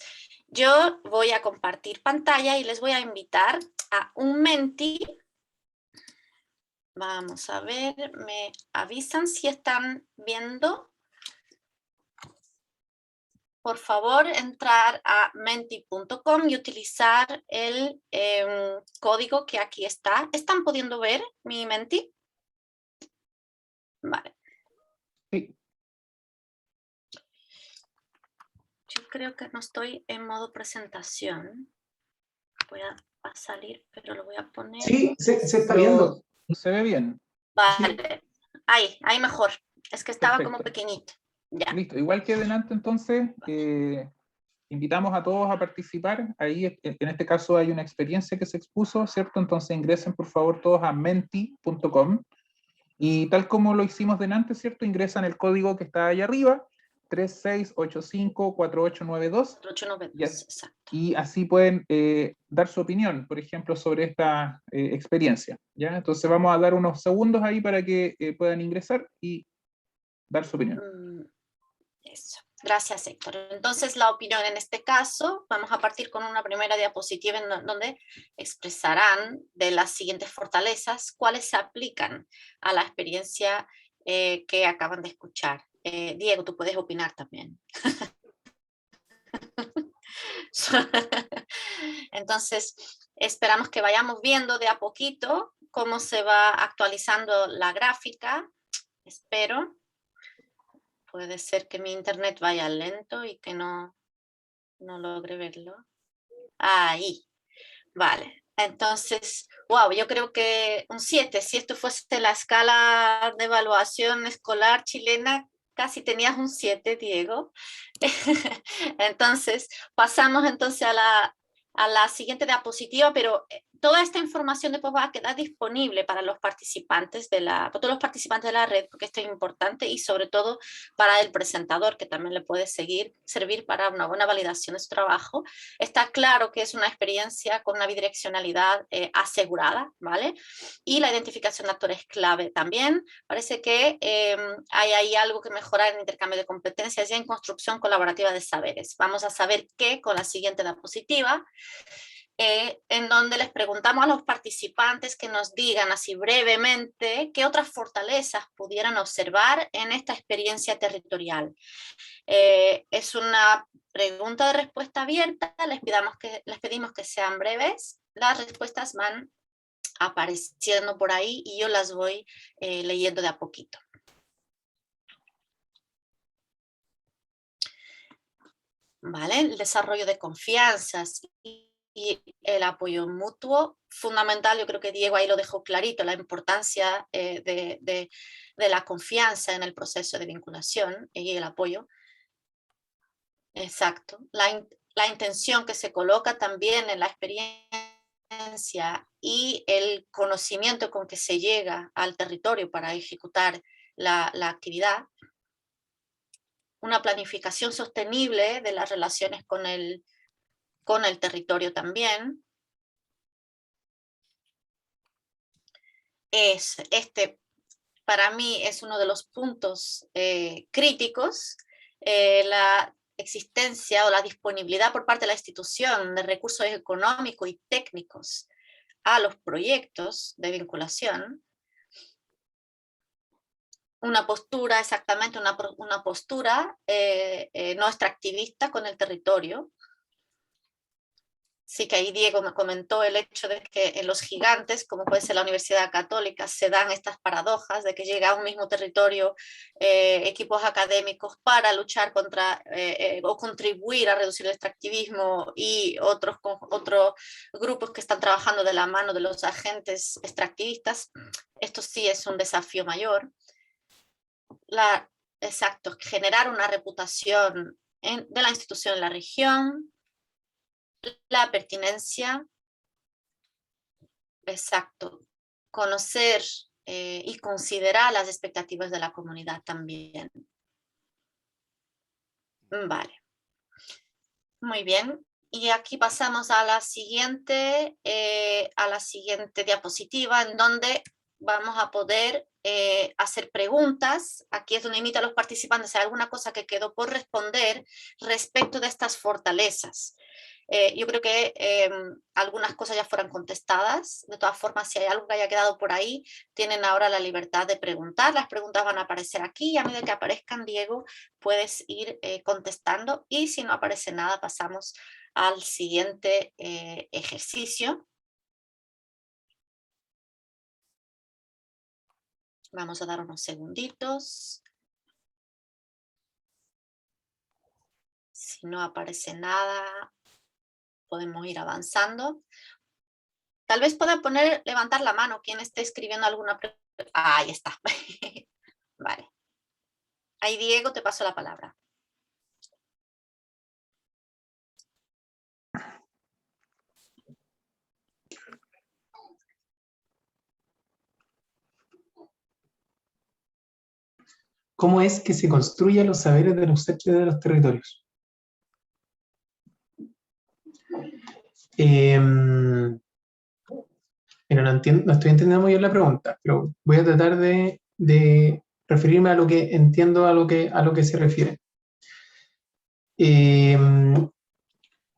yo voy a compartir pantalla y les voy a invitar a un Menti. Vamos a ver, me avisan si están viendo. Por favor, entrar a menti.com y utilizar el código que aquí está. ¿Están pudiendo ver mi Menti? Vale. Sí. creo que no estoy en modo presentación. Voy a salir, pero lo voy a poner. Sí, se está viendo. Se ve bien. Vale, ahí mejor. Es que estaba Perfecto. como pequeñito. Ya. Listo, igual que delante entonces, invitamos a todos a participar. Ahí en este caso hay una experiencia que se expuso, ¿cierto? Entonces ingresen por favor todos a menti.com y tal como lo hicimos delante, ¿cierto? Ingresan el código que está ahí arriba, 36854892. 892, exacto. Y así pueden dar su opinión, por ejemplo, sobre esta experiencia, ¿ya? Entonces vamos a dar unos segundos ahí para que puedan ingresar y dar su opinión. Eso. Gracias, Héctor. Entonces, la opinión en este caso, vamos a partir con una primera diapositiva en donde expresarán de las siguientes fortalezas cuáles se aplican a la experiencia que acaban de escuchar. Diego, tú puedes opinar también. Entonces, esperamos que vayamos viendo de a poquito cómo se va actualizando la gráfica. Espero. Puede ser que mi internet vaya lento y que no logre verlo. Ahí, vale. Entonces, wow, yo creo que un 7, si esto fuese la escala de evaluación escolar chilena, casi tenías un 7, Diego. Entonces, pasamos entonces a la siguiente diapositiva, pero toda esta información después va a quedar disponible para los participantes para todos los participantes de la red, porque esto es importante, y sobre todo para el presentador, que también le puede servir para una buena validación de su trabajo. Está claro que es una experiencia con una bidireccionalidad asegurada, ¿vale? Y la identificación de actores clave también. Parece que hay ahí algo que mejorar en intercambio de competencias y en construcción colaborativa de saberes. Vamos a saber qué con la siguiente diapositiva, en donde les preguntamos a los participantes que nos digan así brevemente qué otras fortalezas pudieran observar en esta experiencia territorial. Es una pregunta de respuesta abierta, les pedimos que sean breves. Las respuestas van apareciendo por ahí y yo las voy leyendo de a poquito. ¿Vale? El desarrollo de confianzas y el apoyo mutuo, fundamental. Yo creo que Diego ahí lo dejó clarito, la importancia de la confianza en el proceso de vinculación y el apoyo. Exacto. La intención que se coloca también en la experiencia y el conocimiento con que se llega al territorio para ejecutar la actividad. Una planificación sostenible de las relaciones con el territorio también. Para mí es uno de los puntos críticos, la existencia o la disponibilidad por parte de la institución de recursos económicos y técnicos a los proyectos de vinculación. Una postura, exactamente, una postura no extractivista con el territorio. Sí, que ahí Diego me comentó el hecho de que en los gigantes, como puede ser la Universidad Católica, se dan estas paradojas de que llega a un mismo territorio equipos académicos para luchar contra o contribuir a reducir el extractivismo y otros grupos que están trabajando de la mano de los agentes extractivistas. Esto sí es un desafío mayor. Exacto, generar una reputación de la institución en la región, la pertinencia, exacto, conocer y considerar las expectativas de la comunidad también. Vale, muy bien. Y aquí pasamos a la siguiente diapositiva, en donde vamos a poder hacer preguntas. Aquí es donde invito a los participantes a alguna cosa que quedó por responder respecto de estas fortalezas. Yo creo que algunas cosas ya fueron contestadas. De todas formas, si hay algo que haya quedado por ahí, tienen ahora la libertad de preguntar. Las preguntas van a aparecer aquí y a medida que aparezcan, Diego, puedes ir contestando. Y si no aparece nada, pasamos al siguiente ejercicio. Vamos a dar unos segunditos. Si no aparece nada, podemos ir avanzando. Tal vez pueda levantar la mano quien esté escribiendo alguna pregunta. Ahí está. Vale. Ahí, Diego, te paso la palabra. ¿Cómo es que se construyen los saberes de los hechos de los territorios? Mira, no estoy entendiendo muy bien la pregunta, pero voy a tratar de referirme a lo que entiendo, a lo que se refiere.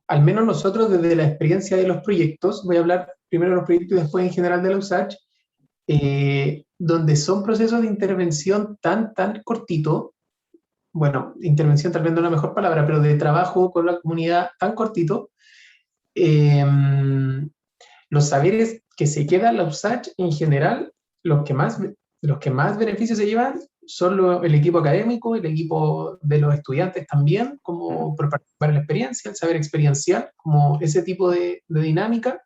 Al menos nosotros, desde la experiencia de los proyectos, voy a hablar primero de los proyectos y después en general de la USACH, donde son procesos de intervención tan cortitos, bueno, intervención tal vez no es la mejor palabra, pero de trabajo con la comunidad tan cortito, los saberes que se quedan la USACH en general, los que más beneficios se llevan son el equipo académico, el equipo de los estudiantes también, como por participar en la experiencia, el saber experiencial, como ese tipo de dinámica.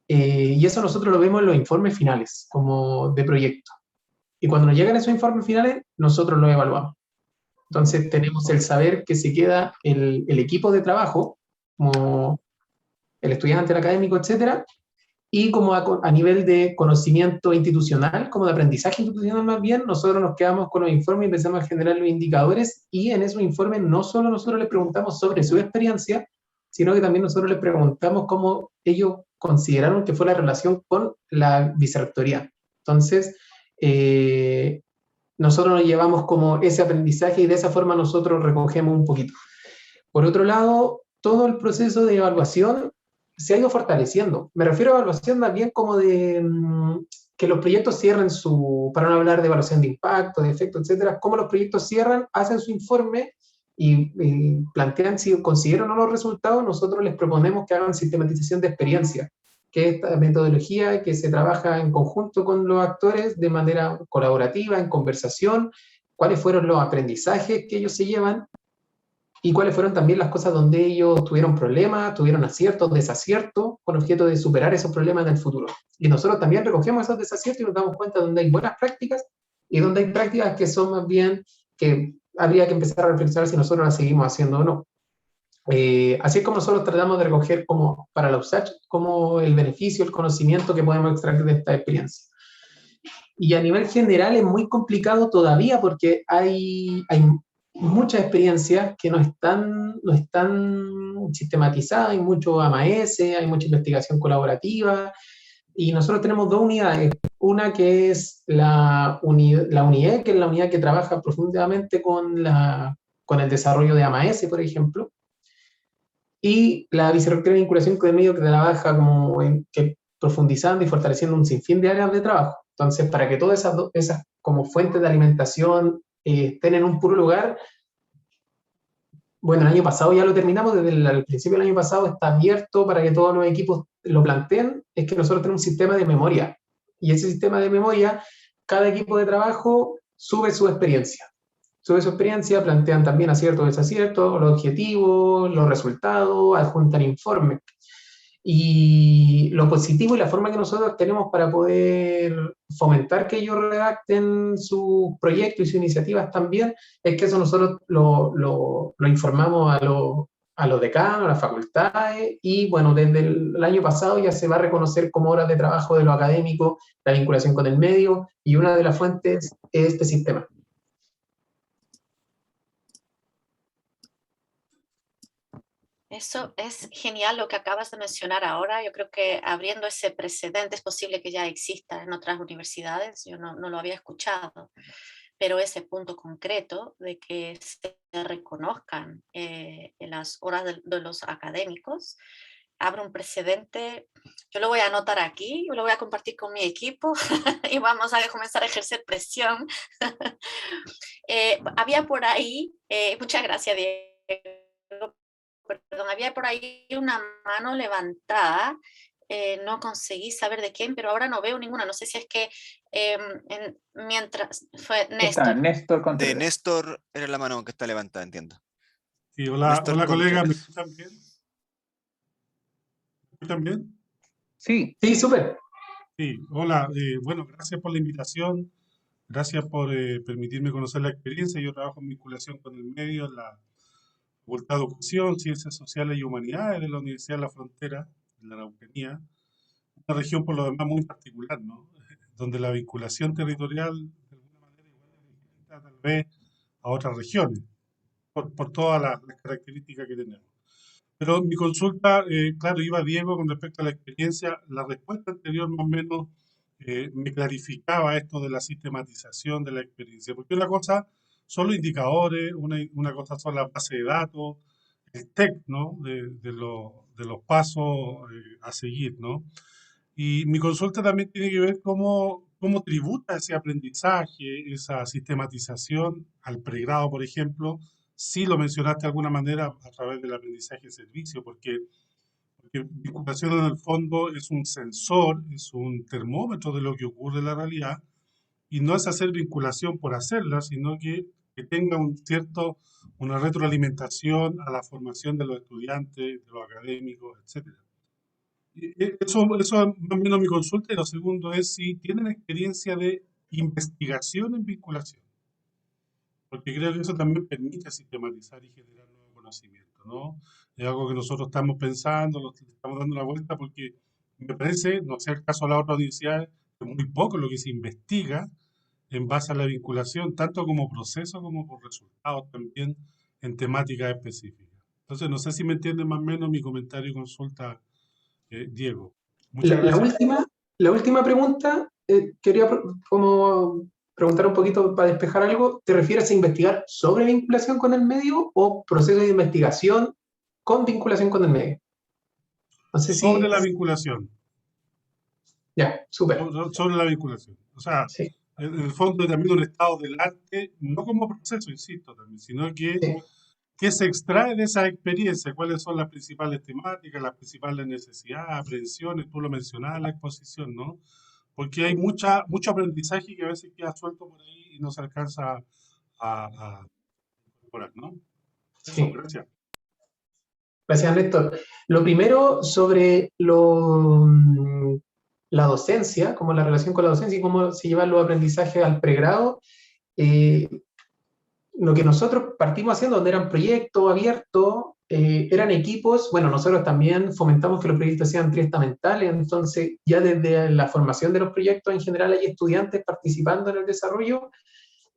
Y eso nosotros lo vemos en los informes finales, como de proyecto. Y cuando nos llegan esos informes finales, nosotros los evaluamos. Entonces tenemos el saber que se queda el equipo de trabajo, como el estudiante, el académico, etcétera, y como a nivel de conocimiento institucional, como de aprendizaje institucional más bien, nosotros nos quedamos con los informes y empezamos a generar los indicadores, y en esos informes no solo nosotros les preguntamos sobre su experiencia, sino que también nosotros les preguntamos cómo ellos consideraron que fue la relación con la vicerrectoría. Entonces, nosotros nos llevamos como ese aprendizaje y de esa forma nosotros recogemos un poquito. Por otro lado, todo el proceso de evaluación se ha ido fortaleciendo. Me refiero a evaluación más bien como de que los proyectos cierren para no hablar de evaluación de impacto, de efecto, etcétera, cómo los proyectos cierran, hacen su informe y plantean si consideran o no los resultados. Nosotros les proponemos que hagan sistematización de experiencia, que es esta metodología que se trabaja en conjunto con los actores de manera colaborativa, en conversación, cuáles fueron los aprendizajes que ellos se llevan y cuáles fueron también las cosas donde ellos tuvieron problemas, tuvieron aciertos, desaciertos, con objeto de superar esos problemas en el futuro. Y nosotros también recogemos esos desaciertos y nos damos cuenta donde hay buenas prácticas y donde hay prácticas que son más bien que habría que empezar a reflexionar si nosotros las seguimos haciendo o no. Así es como nosotros tratamos de recoger como para la USACH como el beneficio, el conocimiento que podemos extraer de esta experiencia. Y a nivel general es muy complicado todavía porque hay muchas experiencias que no están sistematizadas, hay mucho AMAS, hay mucha investigación colaborativa, y nosotros tenemos dos unidades. Una que es la UNIE, que es la unidad que trabaja profundamente con el desarrollo de AMAS, por ejemplo, y la Vicerrectoría de Vinculación con el Medio, que trabaja profundizando y fortaleciendo un sinfín de áreas de trabajo. Entonces, para que todas esas como fuentes de alimentación estén en un puro lugar, bueno, el año pasado ya lo terminamos, desde el principio del año pasado está abierto para que todos los equipos lo planteen, es que nosotros tenemos un sistema de memoria, y ese sistema de memoria, cada equipo de trabajo sube su experiencia. Sobre su experiencia plantean también aciertos o desaciertos, los objetivos, los resultados, adjuntan informes. Y lo positivo y la forma que nosotros tenemos para poder fomentar que ellos redacten sus proyectos y sus iniciativas también, es que eso nosotros lo informamos a los decanos, a las facultades, y bueno, desde el año pasado ya se va a reconocer como horas de trabajo de lo académico, la vinculación con el medio, y una de las fuentes es este sistema. Eso es genial lo que acabas de mencionar ahora. Yo creo que abriendo ese precedente es posible que ya exista en otras universidades. Yo no lo había escuchado, pero ese punto concreto de que se reconozcan en las horas de los académicos abre un precedente. Yo lo voy a anotar aquí, yo lo voy a compartir con mi equipo y vamos a comenzar a ejercer presión. Había por ahí, muchas gracias, Diego. Perdón, había por ahí una mano levantada, no conseguí saber de quién, pero ahora no veo ninguna, no sé si es que mientras fue Néstor. Néstor De Néstor era la mano que está levantada, entiendo. Y no hola, estar hola colega, ¿me contentos. escuchan bien? ¿Me escuchan bien? Sí, Sí, súper. Sí, hola, bueno, gracias por la invitación, gracias por permitirme conocer la experiencia. Yo trabajo en vinculación con el medio en la Facultad de Educación, Ciencias Sociales y Humanidades de la Universidad de la Frontera, en la Araucanía, una región por lo demás muy particular, ¿no? Donde la vinculación territorial de alguna manera igual es distinta tal vez a otras regiones, por todas las características que tenemos. Pero mi consulta, claro, iba Diego con respecto a la experiencia. La respuesta anterior más o menos me clarificaba esto de la sistematización de la experiencia, porque una cosa son los indicadores, una cosa son las bases de datos, el TEC, ¿no? De los pasos a seguir, ¿no? Y mi consulta también tiene que ver cómo tributa ese aprendizaje, esa sistematización al pregrado, por ejemplo, si lo mencionaste de alguna manera a través del aprendizaje de servicio, porque vinculación en el fondo es un sensor, es un termómetro de lo que ocurre en la realidad, y no es hacer vinculación por hacerla, sino que tenga una retroalimentación a la formación de los estudiantes, de los académicos, etcétera. Eso es más o menos mi consulta. Y lo segundo es si tienen experiencia de investigación en vinculación, porque creo que eso también permite sistematizar y generar nuevo conocimiento, ¿no? Es algo que nosotros estamos pensando, lo estamos dando la vuelta, porque me parece, no sé el caso de las otras universidades, es muy poco lo que se investiga en base a la vinculación, tanto como proceso como por resultados también en temáticas específicas. Entonces, no sé si me entienden más o menos mi comentario y consulta, Diego. Muchas La gracias. última, la última pregunta, quería como preguntar un poquito para despejar algo. ¿Te refieres a investigar sobre vinculación con el medio o proceso de investigación con vinculación con el medio? No sé Sobre si... la vinculación, Ya, súper. sobre la vinculación. O sea, Sí, en el fondo es también un estado del arte, no como proceso, insisto, también, sino sí. que se extrae de esa experiencia, cuáles son las principales temáticas, las principales necesidades, aprehensiones, tú lo mencionabas en la exposición, ¿no? Porque hay mucho aprendizaje que a veces queda suelto por ahí y no se alcanza a incorporar, ¿no? Eso, Sí. gracias. Gracias, Néstor. Lo primero sobre la docencia, como la relación con la docencia y cómo se llevan los aprendizajes al pregrado. eh, lo que nosotros partimos haciendo, donde eran proyectos abiertos, eran equipos, bueno, nosotros también fomentamos que los proyectos sean triestamentales, entonces ya desde la formación de los proyectos en general hay estudiantes participando en el desarrollo.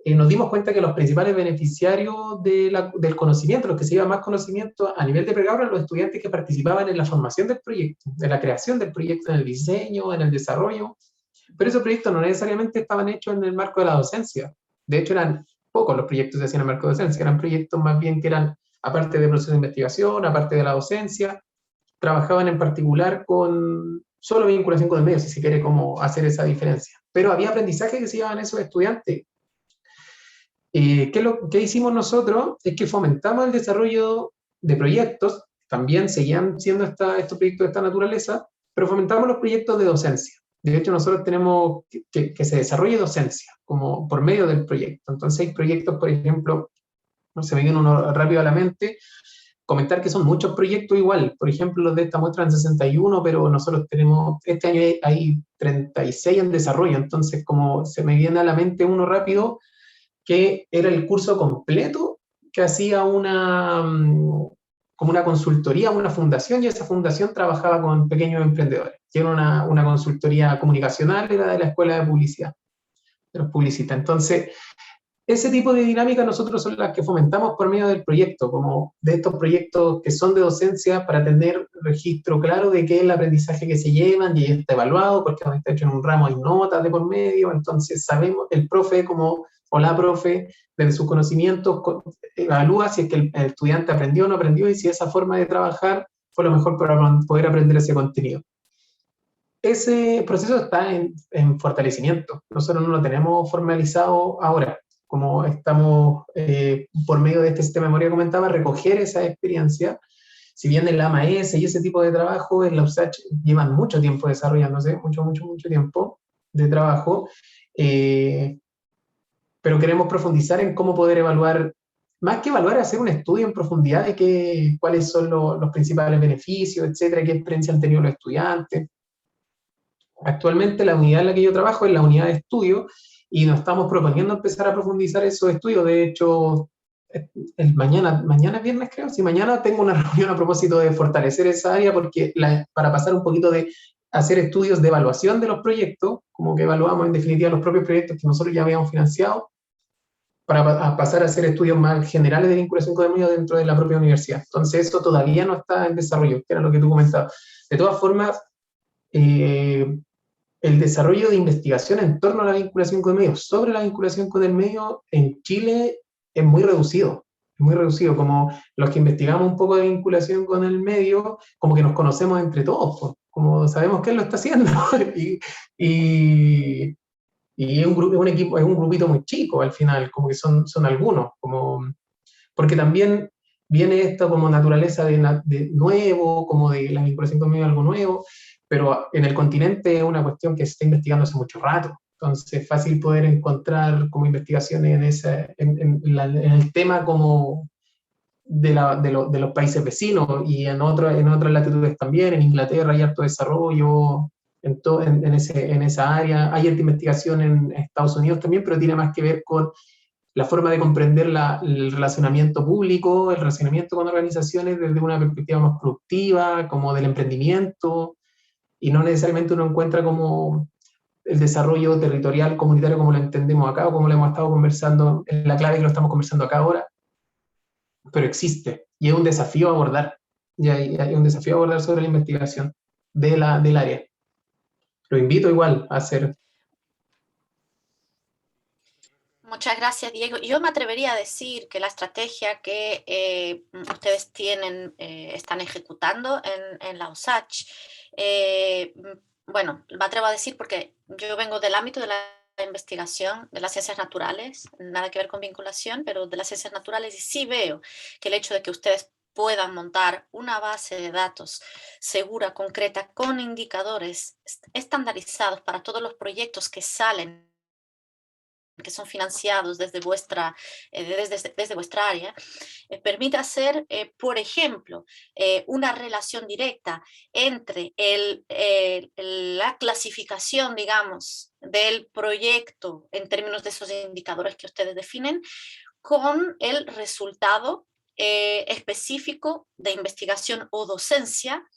Nos dimos cuenta que los principales beneficiarios del conocimiento, los que se llevan más conocimiento a nivel de pregrado, eran los estudiantes que participaban en la formación del proyecto, en la creación del proyecto, en el diseño, en el desarrollo. Pero esos proyectos no necesariamente estaban hechos en el marco de la docencia. De hecho, eran pocos los proyectos que se hacían en el marco de docencia, eran proyectos más bien que eran, aparte de procesos de investigación, aparte de la docencia, trabajaban en particular con solo vinculación con el medio, si se quiere como hacer esa diferencia. Pero había aprendizaje que se llevaban esos estudiantes. ¿Qué hicimos nosotros? Es que fomentamos el desarrollo de proyectos, también seguían siendo estos proyectos de esta naturaleza, pero fomentamos los proyectos de docencia. De hecho, nosotros tenemos que se desarrolle docencia, como por medio del proyecto. Entonces hay proyectos, por ejemplo, no se me viene uno rápido a la mente, comentar que son muchos proyectos igual. Por ejemplo, los de esta muestra en 61, pero nosotros tenemos, este año hay 36 en desarrollo. Entonces, como se me viene a la mente uno rápido, que era el curso completo que hacía como una consultoría, una fundación, y esa fundación trabajaba con pequeños emprendedores. Y era una consultoría comunicacional, era de la escuela de publicidad, de los publicistas. Entonces, ese tipo de dinámica nosotros son las que fomentamos por medio del proyecto, como de estos proyectos que son de docencia para tener registro claro de qué es el aprendizaje que se llevan y está evaluado, porque cuando está hecho en un ramo hay notas de por medio, entonces sabemos, el profe como, o la profe, desde sus conocimientos, evalúa si es que el estudiante aprendió o no aprendió y si esa forma de trabajar fue lo mejor para poder aprender ese contenido. Ese proceso está en fortalecimiento. Nosotros no lo tenemos formalizado ahora. Como estamos, por medio de este sistema de memoria que comentaba, recoger esa experiencia. Si bien en la AMAES y ese tipo de trabajo, en la USACH llevan mucho tiempo desarrollándose, mucho tiempo de trabajo, pero queremos profundizar en cómo poder evaluar más que evaluar, hacer un estudio en profundidad de cuáles son los principales beneficios, etcétera, qué experiencia han tenido los estudiantes. Actualmente la unidad en la que yo trabajo es la unidad de estudio y nos estamos proponiendo empezar a profundizar esos estudios. De hecho, mañana es viernes, creo. Sí, mañana tengo una reunión a propósito de fortalecer esa área porque para pasar un poquito de hacer estudios de evaluación de los proyectos, como que evaluamos en definitiva los propios proyectos que nosotros ya habíamos financiado, para pasar a hacer estudios más generales de vinculación con el medio dentro de la propia universidad. Entonces eso todavía no está en desarrollo, que era lo que tú comentabas. De todas formas, el desarrollo de investigación en torno a la vinculación con el medio, sobre la vinculación con el medio, en Chile es muy reducido. Muy reducido, como los que investigamos un poco de vinculación con el medio, como que nos conocemos entre todos, pues, como sabemos que él lo está haciendo. y, y es un grupo, es un grupito muy chico al final, como que son algunos, porque también viene esto como naturaleza de nuevo, como de la vinculación con medio algo nuevo, pero en el continente es una cuestión que se está investigando hace mucho rato. Entonces es fácil poder encontrar como investigaciones en el tema como de los países vecinos y en otras latitudes también. En Inglaterra hay harto desarrollo en esa área. Hay harta investigación en Estados Unidos también, pero tiene más que ver con la forma de comprender el relacionamiento público, el relacionamiento con organizaciones desde una perspectiva más productiva, como del emprendimiento, y no necesariamente uno encuentra como el desarrollo territorial comunitario como lo entendemos acá o como lo hemos estado conversando, en la clave que lo estamos conversando acá ahora, pero existe, y es un desafío a abordar, y hay un desafío a abordar sobre la investigación del área. Lo invito igual a hacer. Muchas gracias, Diego. Yo me atrevería a decir que la estrategia que ustedes están ejecutando en la USACH, bueno, me atrevo a decir porque yo vengo del ámbito de la investigación, de las ciencias naturales, nada que ver con vinculación, pero de las ciencias naturales, y sí veo que el hecho de que ustedes puedan montar una base de datos segura, concreta, con indicadores estandarizados para todos los proyectos que salen, que son financiados desde vuestra área, permite hacer, por ejemplo, una relación directa entre la clasificación, digamos, del proyecto en términos de esos indicadores que ustedes definen, con el resultado específico de investigación o docencia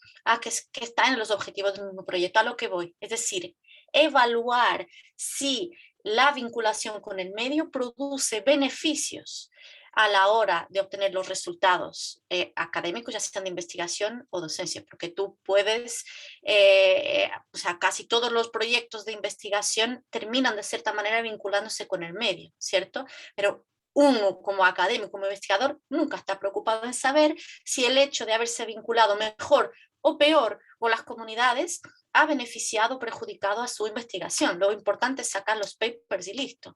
que está en los objetivos del mismo proyecto. A lo que voy, es decir, evaluar si la vinculación con el medio produce beneficios a la hora de obtener los resultados académicos, ya sean de investigación o docencia, porque tú puedes, o sea, casi todos los proyectos de investigación terminan de cierta manera vinculándose con el medio, ¿cierto? Pero uno como académico, como investigador, nunca está preocupado en saber si el hecho de haberse vinculado mejor o peor con las comunidades ha beneficiado o perjudicado a su investigación. Lo importante es sacar los papers y listo.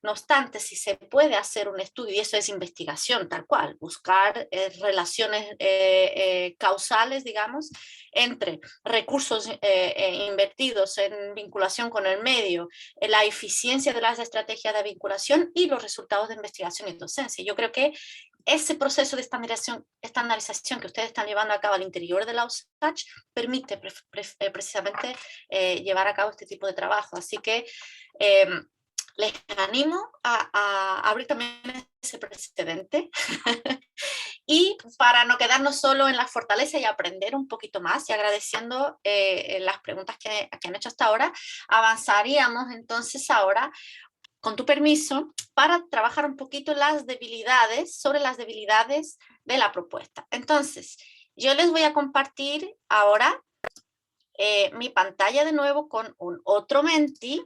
No obstante, si se puede hacer un estudio, y eso es investigación tal cual, buscar relaciones causales, digamos, entre recursos invertidos en vinculación con el medio, la eficiencia de las estrategias de vinculación y los resultados de investigación y docencia. Yo creo que ese proceso de estandarización que ustedes están llevando a cabo al interior de la USACH permite precisamente llevar a cabo este tipo de trabajo. Así que les animo a abrir también ese precedente y para no quedarnos solo en la fortaleza y aprender un poquito más, y agradeciendo las preguntas que han hecho hasta ahora, avanzaríamos entonces ahora, con tu permiso, para trabajar un poquito sobre las debilidades de la propuesta. Entonces, yo les voy a compartir ahora mi pantalla de nuevo con un otro Menti.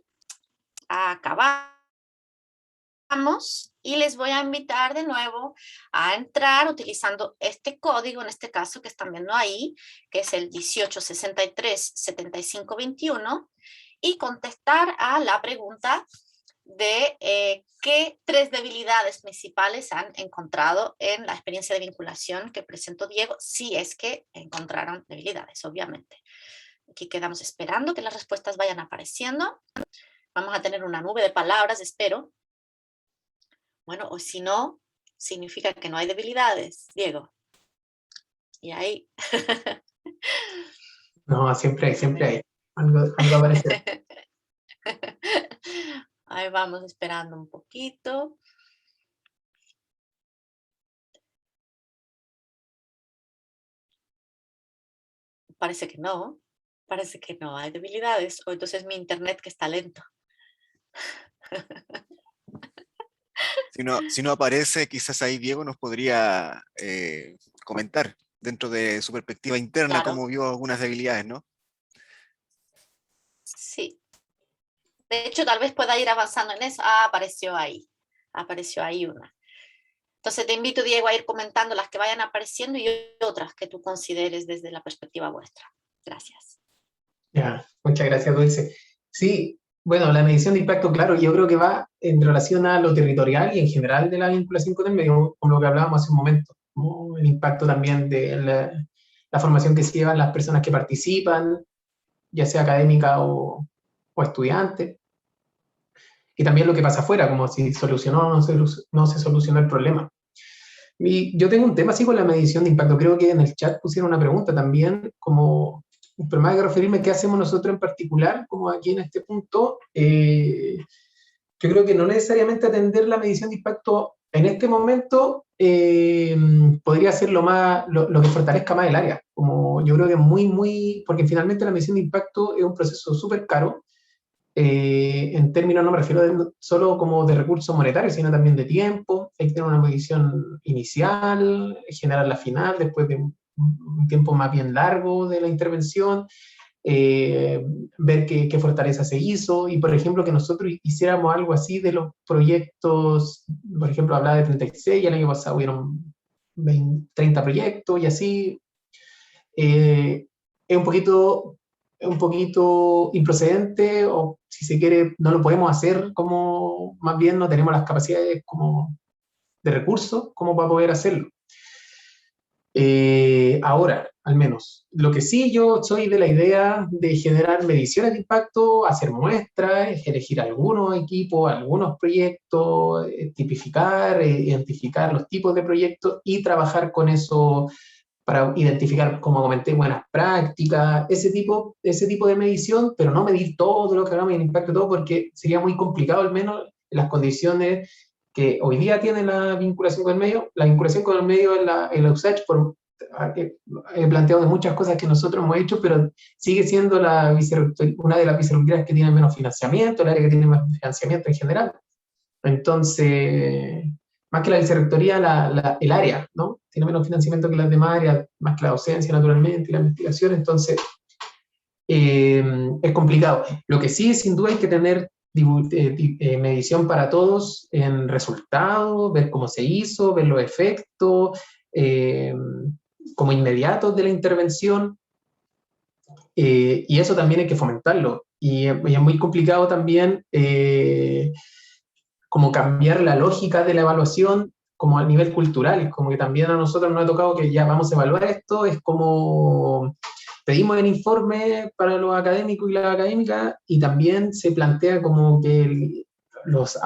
Acabamos y les voy a invitar de nuevo a entrar utilizando este código, en este caso que están viendo ahí, que es el 1863-7521, y contestar a la pregunta de qué 3 debilidades principales han encontrado en la experiencia de vinculación que presentó Diego, si es que encontraron debilidades, obviamente. Aquí quedamos esperando que las respuestas vayan apareciendo. Vamos a tener una nube de palabras, espero. Bueno, o si no, significa que no hay debilidades, Diego. Y ahí... No, siempre hay. Algo aparece. Ahí vamos esperando un poquito. Parece que no hay debilidades, o entonces mi internet que está lento. Si no aparece, quizás ahí Diego nos podría comentar dentro de su perspectiva interna Claro. cómo vio algunas debilidades, ¿no? Sí. De hecho, tal vez pueda ir avanzando en eso. Ah, apareció ahí una. Entonces te invito, Diego, a ir comentando las que vayan apareciendo y otras que tú consideres desde la perspectiva vuestra. Gracias. Ya, muchas gracias, Dulce. Sí, bueno, la medición de impacto, claro, yo creo que va en relación a lo territorial y en general de la vinculación con el medio, como lo que hablábamos hace un momento, como el impacto también de la formación que se llevan las personas que participan, ya sea académica o estudiante, y también lo que pasa afuera, como si solucionó o no se solucionó el problema. Y yo tengo un tema así con la medición de impacto, creo que en el chat pusieron una pregunta también, como, pero más que referirme a qué hacemos nosotros en particular, como aquí en este punto, yo creo que no necesariamente atender la medición de impacto en este momento podría ser lo que fortalezca más el área, como yo creo que porque finalmente la medición de impacto es un proceso súper caro, en términos no me refiero solo como de recursos monetarios, sino también de tiempo. Hay que tener una medición inicial, generar la final, después de un tiempo más bien largo de la intervención, ver qué fortaleza se hizo, y por ejemplo que nosotros hiciéramos algo así de los proyectos, por ejemplo hablaba de 36, y el año pasado hubieron 30 proyectos y así, es un poquito improcedente, o si se quiere, no lo podemos hacer, como más bien no tenemos las capacidades como de recursos como para poder hacerlo. Ahora, al menos, lo que sí yo soy de la idea de generar mediciones de impacto, hacer muestras, elegir algunos equipos, algunos proyectos, tipificar, identificar los tipos de proyectos y trabajar con eso para identificar, como comenté, buenas prácticas, ese tipo de medición, pero no medir todo lo que hagamos y el impacto de todo, porque sería muy complicado, al menos en las condiciones que hoy día tiene la vinculación con el medio. La vinculación con el medio en la USACH, he planteado de muchas cosas que nosotros hemos hecho, pero sigue siendo una de las vicerrectorías que tiene menos financiamiento, el área que tiene más financiamiento en general. Entonces, más que la vicerrectoría, el área, ¿no? Tiene menos financiamiento que las demás áreas, más que la docencia, naturalmente, y la investigación. Entonces, es complicado. Lo que sí, sin duda, hay que tener medición para todos en resultados, ver cómo se hizo, ver los efectos, como inmediatos de la intervención, y eso también hay que fomentarlo. Y es muy complicado también como cambiar la lógica de la evaluación como a nivel cultural, como que también a nosotros nos ha tocado que ya vamos a evaluar esto, es como pedimos el informe para los académicos y las académicas, y también se plantea como que los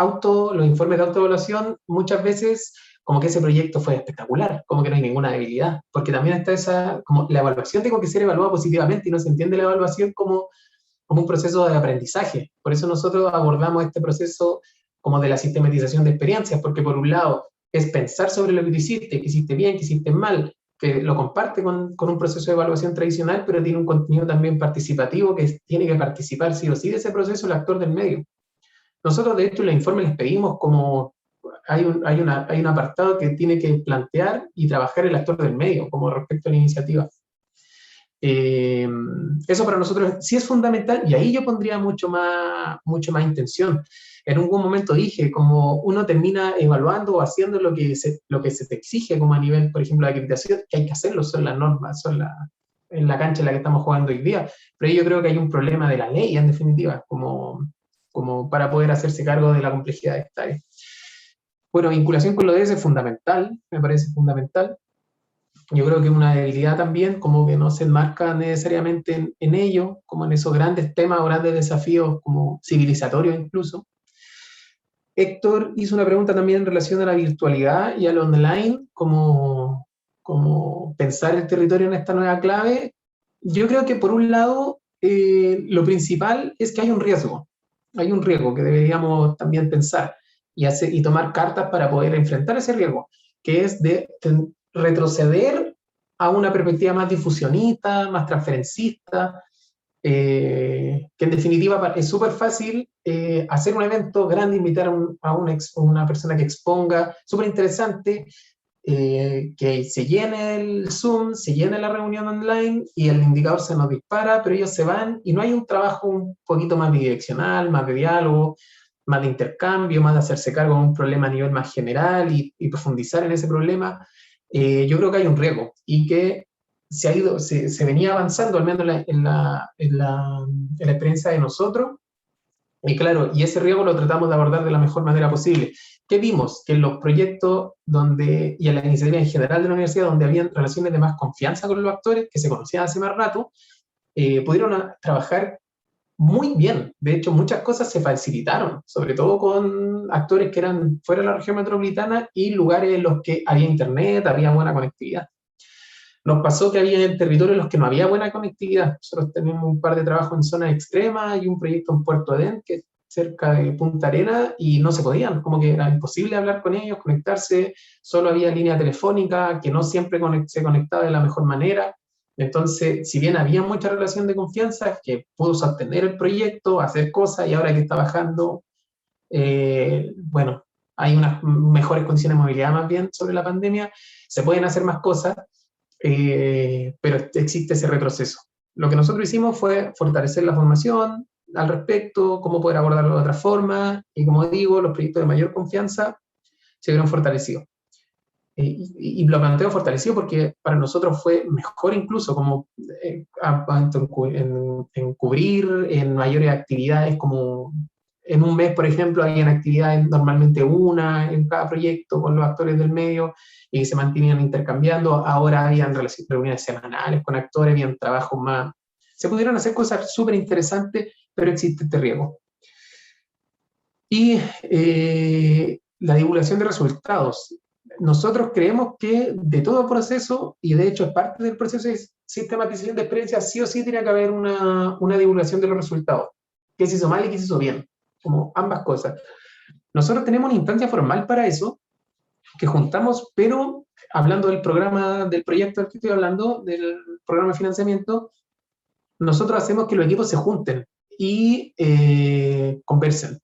informes de autoevaluación muchas veces como que ese proyecto fue espectacular, como que no hay ninguna debilidad, porque también está como la evaluación tiene que ser evaluada positivamente, y no se entiende la evaluación como un proceso de aprendizaje. Por eso nosotros abordamos este proceso como de la sistematización de experiencias, porque por un lado es pensar sobre lo que tú hiciste, que hiciste bien, que hiciste mal, que lo comparte con un proceso de evaluación tradicional, pero tiene un contenido también participativo, que tiene que participar sí o sí de ese proceso el actor del medio. Nosotros, de hecho, en los informes les pedimos como hay un apartado que tiene que plantear y trabajar el actor del medio, como respecto a la iniciativa. Eso para nosotros sí es fundamental, y ahí yo pondría mucho más intención. En algún momento dije, como uno termina evaluando o haciendo lo que se te exige, como a nivel, por ejemplo, de acreditación, que hay que hacerlo, son las normas, en la cancha en la que estamos jugando hoy día, pero yo creo que hay un problema de la ley, en definitiva, como para poder hacerse cargo de la complejidad de esta área. Bueno, vinculación con lo de ese es fundamental, me parece fundamental. Yo creo que una debilidad también, como que no se enmarca necesariamente en ello, como en esos grandes temas o grandes desafíos como civilizatorios incluso. Héctor hizo una pregunta también en relación a la virtualidad y al online, como pensar el territorio en esta nueva clave. Yo creo que por un lado, lo principal es que hay un riesgo que deberíamos también pensar y tomar cartas para poder enfrentar ese riesgo, que es de retroceder a una perspectiva más difusionista, más transferencista, que en definitiva es súper fácil hacer un evento grande, invitar a una persona que exponga, súper interesante, que se llene el Zoom, se llene la reunión online y el indicador se nos dispara, pero ellos se van y no hay un trabajo un poquito más bidireccional, más de diálogo, más de intercambio, más de hacerse cargo de un problema a nivel más general y profundizar en ese problema. Yo creo que hay un riesgo y que se venía avanzando, al menos en la experiencia de nosotros, y claro, y ese riesgo lo tratamos de abordar de la mejor manera posible. ¿Qué vimos? Que en los proyectos y en la iniciativa en general de la universidad, donde habían relaciones de más confianza con los actores, que se conocían hace más rato, pudieron trabajar muy bien. De hecho, muchas cosas se facilitaron, sobre todo con actores que eran fuera de la región metropolitana y lugares en los que había internet, había buena conectividad. Nos pasó que había territorios en los que no había buena conectividad. Nosotros tenemos un par de trabajos en zonas extremas y un proyecto en Puerto Adén, que es cerca de Punta Arena, y no se podían, como que era imposible hablar con ellos, conectarse, solo había línea telefónica que no siempre se conectaba de la mejor manera. Entonces, si bien había mucha relación de confianza, que pudo sostener el proyecto, hacer cosas, y ahora que está bajando, bueno, hay unas mejores condiciones de movilidad más bien sobre la pandemia, se pueden hacer más cosas, pero existe ese retroceso. Lo que nosotros hicimos fue fortalecer la formación al respecto, cómo poder abordarlo de otra forma, y como digo, los proyectos de mayor confianza se vieron fortalecidos. Y lo planteo fortalecido porque para nosotros fue mejor incluso como en cubrir en mayores actividades, como en un mes, por ejemplo, habían actividades normalmente una en cada proyecto con los actores del medio y se mantenían intercambiando. Ahora habían reuniones semanales con actores, habían trabajos más. Se pudieron hacer cosas súper interesantes, pero existe este riesgo. Y la divulgación de resultados. Nosotros creemos que de todo proceso, y de hecho es parte del proceso de sistematización de experiencias, sí o sí tiene que haber una divulgación de los resultados. ¿Qué se hizo mal y qué se hizo bien? Como ambas cosas. Nosotros tenemos una instancia formal para eso, que juntamos, pero hablando del proyecto del que estoy hablando, del programa de financiamiento, nosotros hacemos que los equipos se junten y conversen.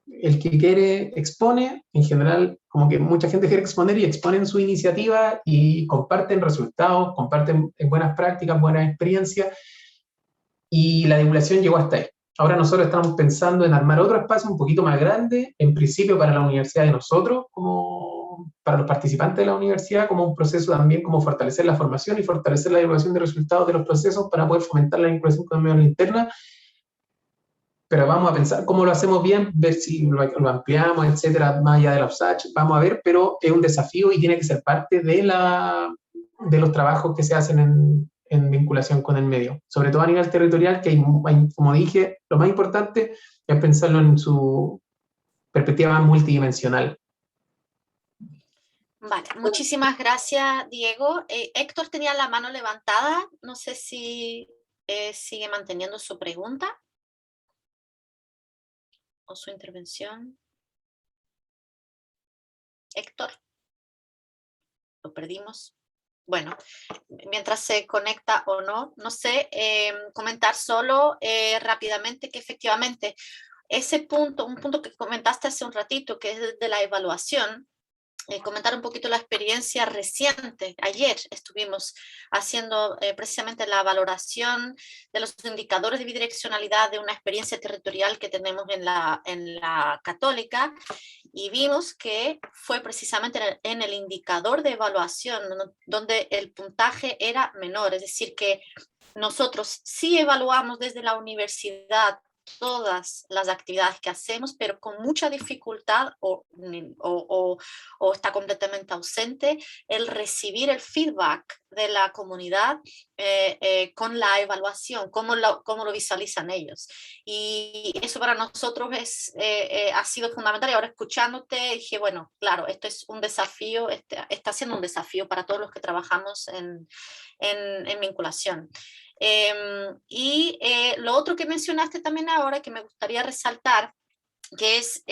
El que quiere expone, en general, como que mucha gente quiere exponer y exponen su iniciativa y comparten resultados, comparten buenas prácticas, buenas experiencias, y la divulgación llegó hasta ahí. Ahora nosotros estamos pensando en armar otro espacio un poquito más grande, en principio para la universidad de nosotros, como para los participantes de la universidad, como un proceso también como fortalecer la formación y fortalecer la divulgación de resultados de los procesos para poder fomentar la inclusión con la interna. Pero vamos a pensar cómo lo hacemos bien, ver si lo ampliamos, etcétera, más allá de la USACH, vamos a ver, pero es un desafío y tiene que ser parte de los trabajos que se hacen en vinculación con el medio, sobre todo a nivel territorial, que hay, como dije, lo más importante es pensarlo en su perspectiva más multidimensional. Vale, muchísimas gracias, Diego. Héctor tenía la mano levantada, no sé si sigue manteniendo su pregunta o su intervención. Héctor, lo perdimos. Bueno, mientras se conecta o no, no sé, comentar solo rápidamente que efectivamente ese punto, un punto que comentaste hace un ratito, que es de la evaluación, comentar un poquito la experiencia reciente. Ayer estuvimos haciendo precisamente la valoración de los indicadores de bidireccionalidad de una experiencia territorial que tenemos en la Católica, y vimos que fue precisamente en el indicador de evaluación donde el puntaje era menor, es decir que nosotros sí evaluamos desde la universidad todas las actividades que hacemos, pero con mucha dificultad o está completamente ausente el recibir el feedback de la comunidad con la evaluación, cómo lo visualizan ellos. Y eso para nosotros ha sido fundamental. Y ahora escuchándote dije, bueno, claro, esto es un desafío, está siendo un desafío para todos los que trabajamos en vinculación. Lo otro que mencionaste también ahora, que me gustaría resaltar, que es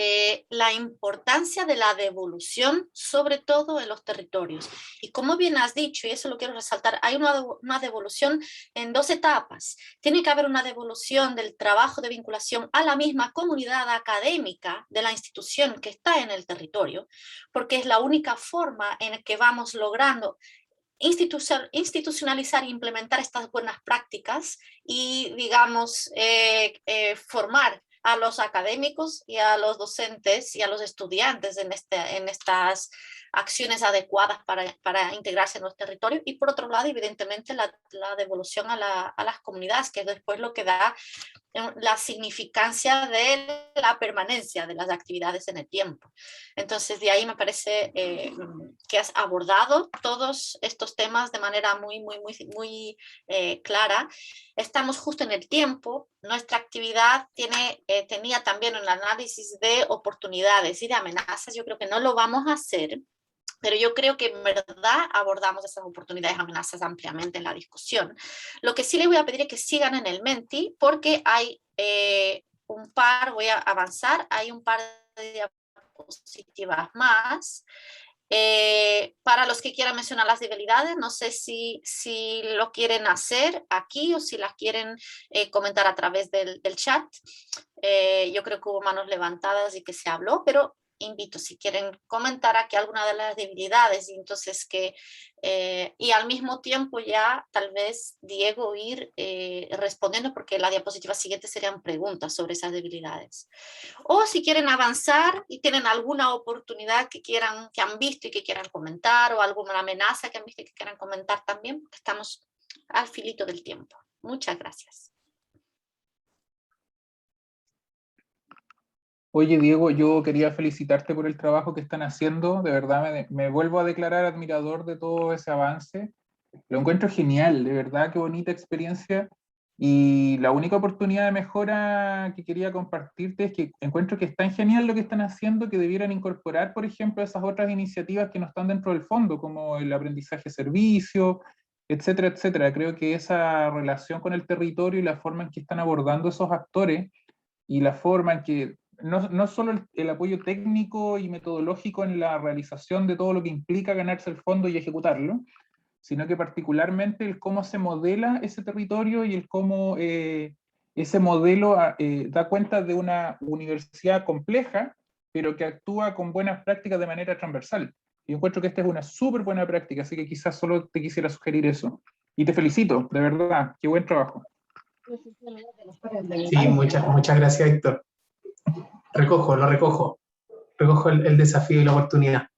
la importancia de la devolución, sobre todo en los territorios. Y como bien has dicho, y eso lo quiero resaltar, hay una devolución en 2 etapas. Tiene que haber una devolución del trabajo de vinculación a la misma comunidad académica de la institución que está en el territorio, porque es la única forma en la que vamos logrando institucionalizar e implementar estas buenas prácticas y, digamos, formar a los académicos y a los docentes y a los estudiantes en estas acciones adecuadas para integrarse en los territorios. Y por otro lado, evidentemente, la devolución a las comunidades, que es después lo que da la significancia de la permanencia de las actividades en el tiempo. Entonces, de ahí me parece que has abordado todos estos temas de manera muy clara. Estamos justo en el tiempo. Nuestra actividad tenía también un análisis de oportunidades y de amenazas. Yo creo que no lo vamos a hacer, pero yo creo que en verdad abordamos esas oportunidades y amenazas ampliamente en la discusión. Lo que sí les voy a pedir es que sigan en el Menti, porque hay voy a avanzar, hay un par de diapositivas más. Para los que quieran mencionar las debilidades, no sé si lo quieren hacer aquí o si las quieren comentar a través del chat. Yo creo que hubo manos levantadas y que se habló, pero invito si quieren comentar aquí alguna de las debilidades, y entonces y al mismo tiempo ya tal vez Diego ir respondiendo, porque la diapositiva siguiente serían preguntas sobre esas debilidades. O si quieren avanzar y tienen alguna oportunidad que han visto y que quieran comentar, o alguna amenaza que han visto y que quieran comentar también, porque estamos al filito del tiempo. Muchas gracias. Oye, Diego, yo quería felicitarte por el trabajo que están haciendo. De verdad, me vuelvo a declarar admirador de todo ese avance. Lo encuentro genial, de verdad, qué bonita experiencia. Y la única oportunidad de mejora que quería compartirte es que encuentro que es tan genial lo que están haciendo que debieran incorporar, por ejemplo, esas otras iniciativas que no están dentro del fondo, como el aprendizaje servicio, etcétera, etcétera. Creo que esa relación con el territorio y la forma en que están abordando esos actores y la forma en que no solo el apoyo técnico y metodológico en la realización de todo lo que implica ganarse el fondo y ejecutarlo, sino que particularmente el cómo se modela ese territorio y el cómo ese modelo da cuenta de una universidad compleja, pero que actúa con buenas prácticas de manera transversal. Y encuentro que esta es una súper buena práctica, así que quizás solo te quisiera sugerir eso. Y te felicito, de verdad, qué buen trabajo. Sí, muchas gracias, Héctor. Lo recojo el desafío y la oportunidad.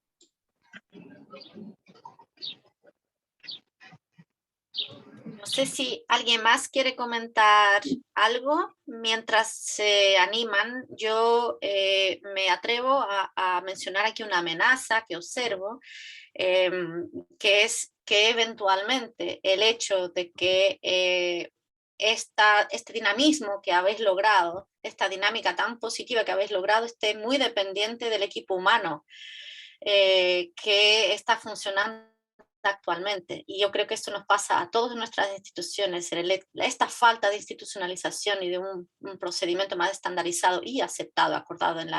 No sé si alguien más quiere comentar algo mientras se animan. Yo me atrevo a mencionar aquí una amenaza que observo, que es que eventualmente el hecho de que este dinamismo que habéis logrado, esta dinámica tan positiva que habéis logrado, esté muy dependiente del equipo humano que está funcionando actualmente. Y yo creo que esto nos pasa a todas nuestras instituciones, esta falta de institucionalización y de un procedimiento más estandarizado y aceptado, acordado en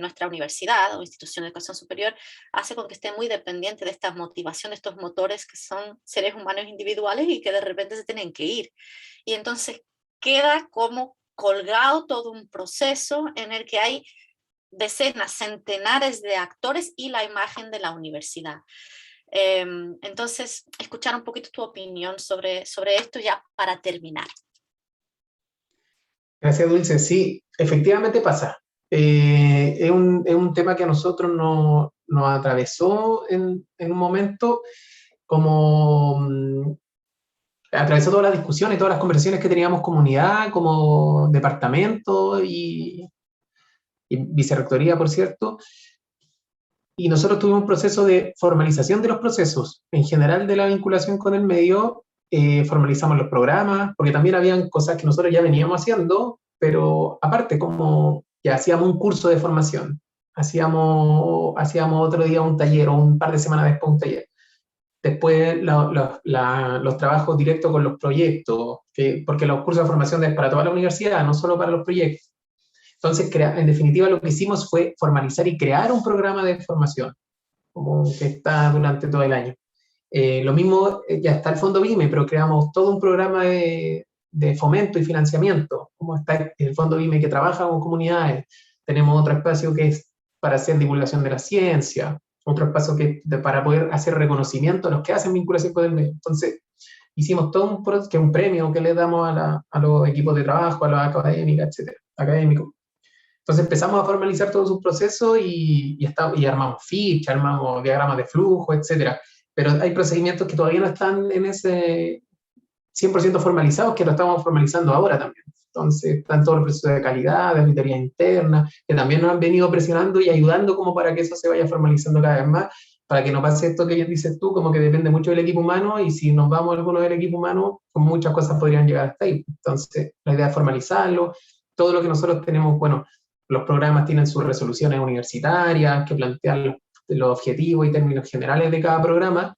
nuestra universidad o institución de educación superior, hace con que esté muy dependiente de esta motivación, de estos motores que son seres humanos individuales y que de repente se tienen que ir. Y entonces queda como colgado todo un proceso en el que hay decenas, centenares de actores y la imagen de la universidad. Entonces, escuchar un poquito tu opinión sobre esto ya para terminar. Gracias, Dulce. Sí, efectivamente pasa. Es un tema que a nosotros nos atravesó en un momento como atravesó todas las discusiones, todas las conversaciones que teníamos comunidad, como departamento y vicerrectoría, por cierto. Y nosotros tuvimos un proceso de formalización de los procesos, en general de la vinculación con el medio. Formalizamos los programas, porque también habían cosas que nosotros ya veníamos haciendo, pero aparte, como ya hacíamos un curso de formación, hacíamos otro día un taller, o un par de semanas después un taller. Después los trabajos directos con los proyectos, porque los cursos de formación es para toda la universidad, no solo para los proyectos. Entonces, en definitiva, lo que hicimos fue formalizar y crear un programa de formación, como que está durante todo el año. Lo mismo, ya está el Fondo BIME, pero creamos todo un programa de fomento y financiamiento, como está el Fondo BIME que trabaja con comunidades. Tenemos otro espacio que es para hacer divulgación de la ciencia, otro espacio que para poder hacer reconocimiento a los que hacen vinculación con el medio. Entonces, hicimos todo un premio que le damos a los equipos de trabajo, a los académicos. Entonces empezamos a formalizar todo su proceso y armamos fichas, armamos diagramas de flujo, etc. Pero hay procedimientos que todavía no están en ese 100% formalizados, que lo estamos formalizando ahora también. Entonces están todos los procesos de calidad, de auditoría interna, que también nos han venido presionando y ayudando como para que eso se vaya formalizando cada vez más, para que no pase esto que dices tú, como que depende mucho del equipo humano, y si nos vamos algunos del equipo humano, con muchas cosas podrían llegar hasta ahí. Entonces la idea es formalizarlo. Todo lo que nosotros tenemos, bueno, los programas tienen sus resoluciones universitarias que plantean los objetivos y términos generales de cada programa,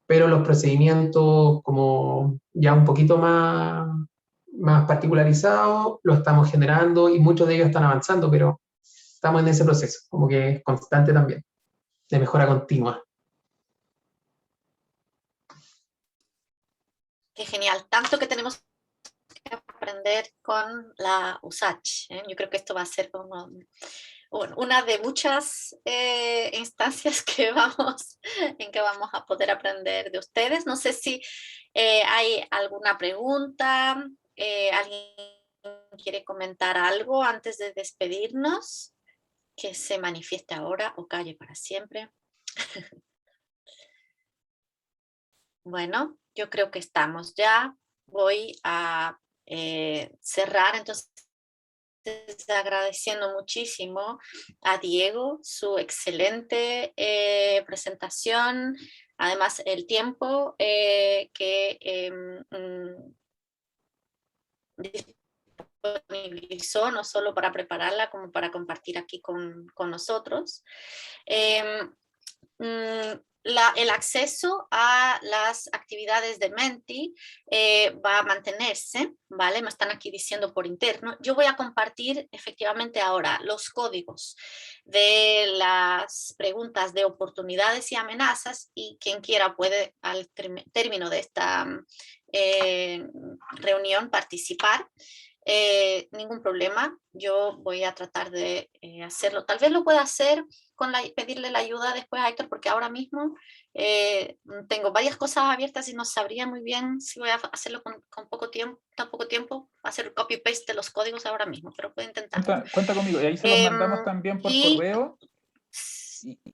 pero los procedimientos como ya un poquito más particularizados los estamos generando y muchos de ellos están avanzando, pero estamos en ese proceso, como que es constante también, de mejora continua. Qué genial, tanto que tenemos que aprender con la USACH. Yo creo que esto va a ser como una de muchas instancias en que vamos a poder aprender de ustedes. No sé si hay alguna pregunta, alguien quiere comentar algo antes de despedirnos, que se manifieste ahora o calle para siempre. Bueno, yo creo que estamos ya. Voy a cerrar entonces agradeciendo muchísimo a Diego su excelente presentación, además el tiempo que disponibilizó, no solo para prepararla, como para compartir aquí con nosotros. El acceso a las actividades de Menti va a mantenerse, ¿vale? Me están aquí diciendo por interno. Yo voy a compartir efectivamente ahora los códigos de las preguntas de oportunidades y amenazas, y quien quiera puede al término de esta reunión participar. Ningún problema, yo voy a tratar de hacerlo. Tal vez lo pueda hacer pedirle la ayuda después a Héctor, porque ahora mismo tengo varias cosas abiertas y no sabría muy bien si voy a hacerlo con poco tiempo, tan poco tiempo, hacer copy-paste de los códigos ahora mismo, pero puedo intentar. Cuenta conmigo, y ahí se los mandamos también por correo.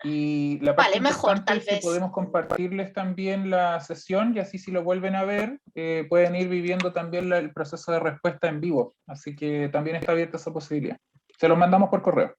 Y la parte importante es que podemos compartirles también la sesión, y así si lo vuelven a ver, pueden ir viviendo también el proceso de respuesta en vivo. Así que también está abierta esa posibilidad. Se los mandamos por correo.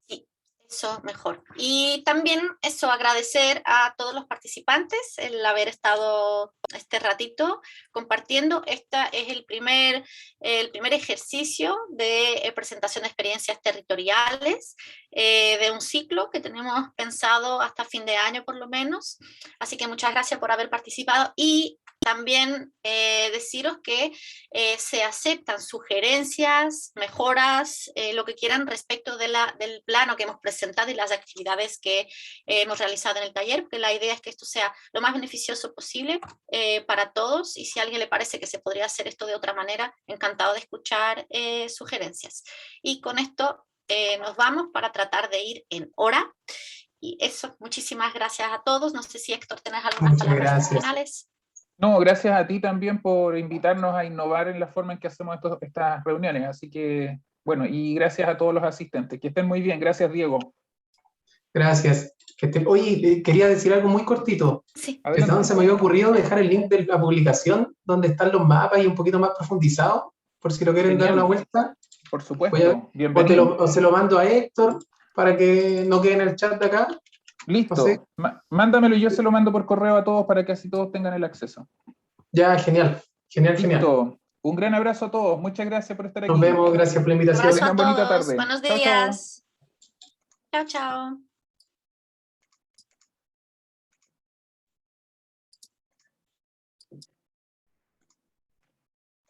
Sí, eso mejor. Y también eso, agradecer a todos los participantes el haber estado este ratito compartiendo. Este es el primer ejercicio de presentación de experiencias territoriales de un ciclo que tenemos pensado hasta fin de año por lo menos. Así que muchas gracias por haber participado, y también deciros que se aceptan sugerencias, mejoras, lo que quieran respecto del plano que hemos presentado y las actividades que hemos realizado en el taller, porque la idea es que esto sea lo más beneficioso posible para todos, y si a alguien le parece que se podría hacer esto de otra manera, encantado de escuchar sugerencias. Y con esto nos vamos para tratar de ir en hora. Y eso, muchísimas gracias a todos. No sé si Héctor, ¿tenés algunas palabras finales? No, gracias a ti también por invitarnos a innovar en la forma en que hacemos estas reuniones. Así que, bueno, y gracias a todos los asistentes. Que estén muy bien. Gracias, Diego. Gracias. Oye, quería decir algo muy cortito. Sí. Adelante. Se me había ocurrido dejar el link de la publicación donde están los mapas y un poquito más profundizado, por si lo quieren dar Genial. una vuelta. Por Voy supuesto, a- bienvenido. o se lo mando a Héctor para que no quede en el chat de acá. Listo, no sé. Mándamelo y yo se lo mando por correo a todos para que así todos tengan el acceso. Ya, genial. Genial. Listo. Un gran abrazo a todos. Muchas gracias por estar aquí. Nos vemos. Gracias por la invitación. Abrazo a Tengan bonita todos. tarde. Buenos Chao, chao. días. Chao, chao.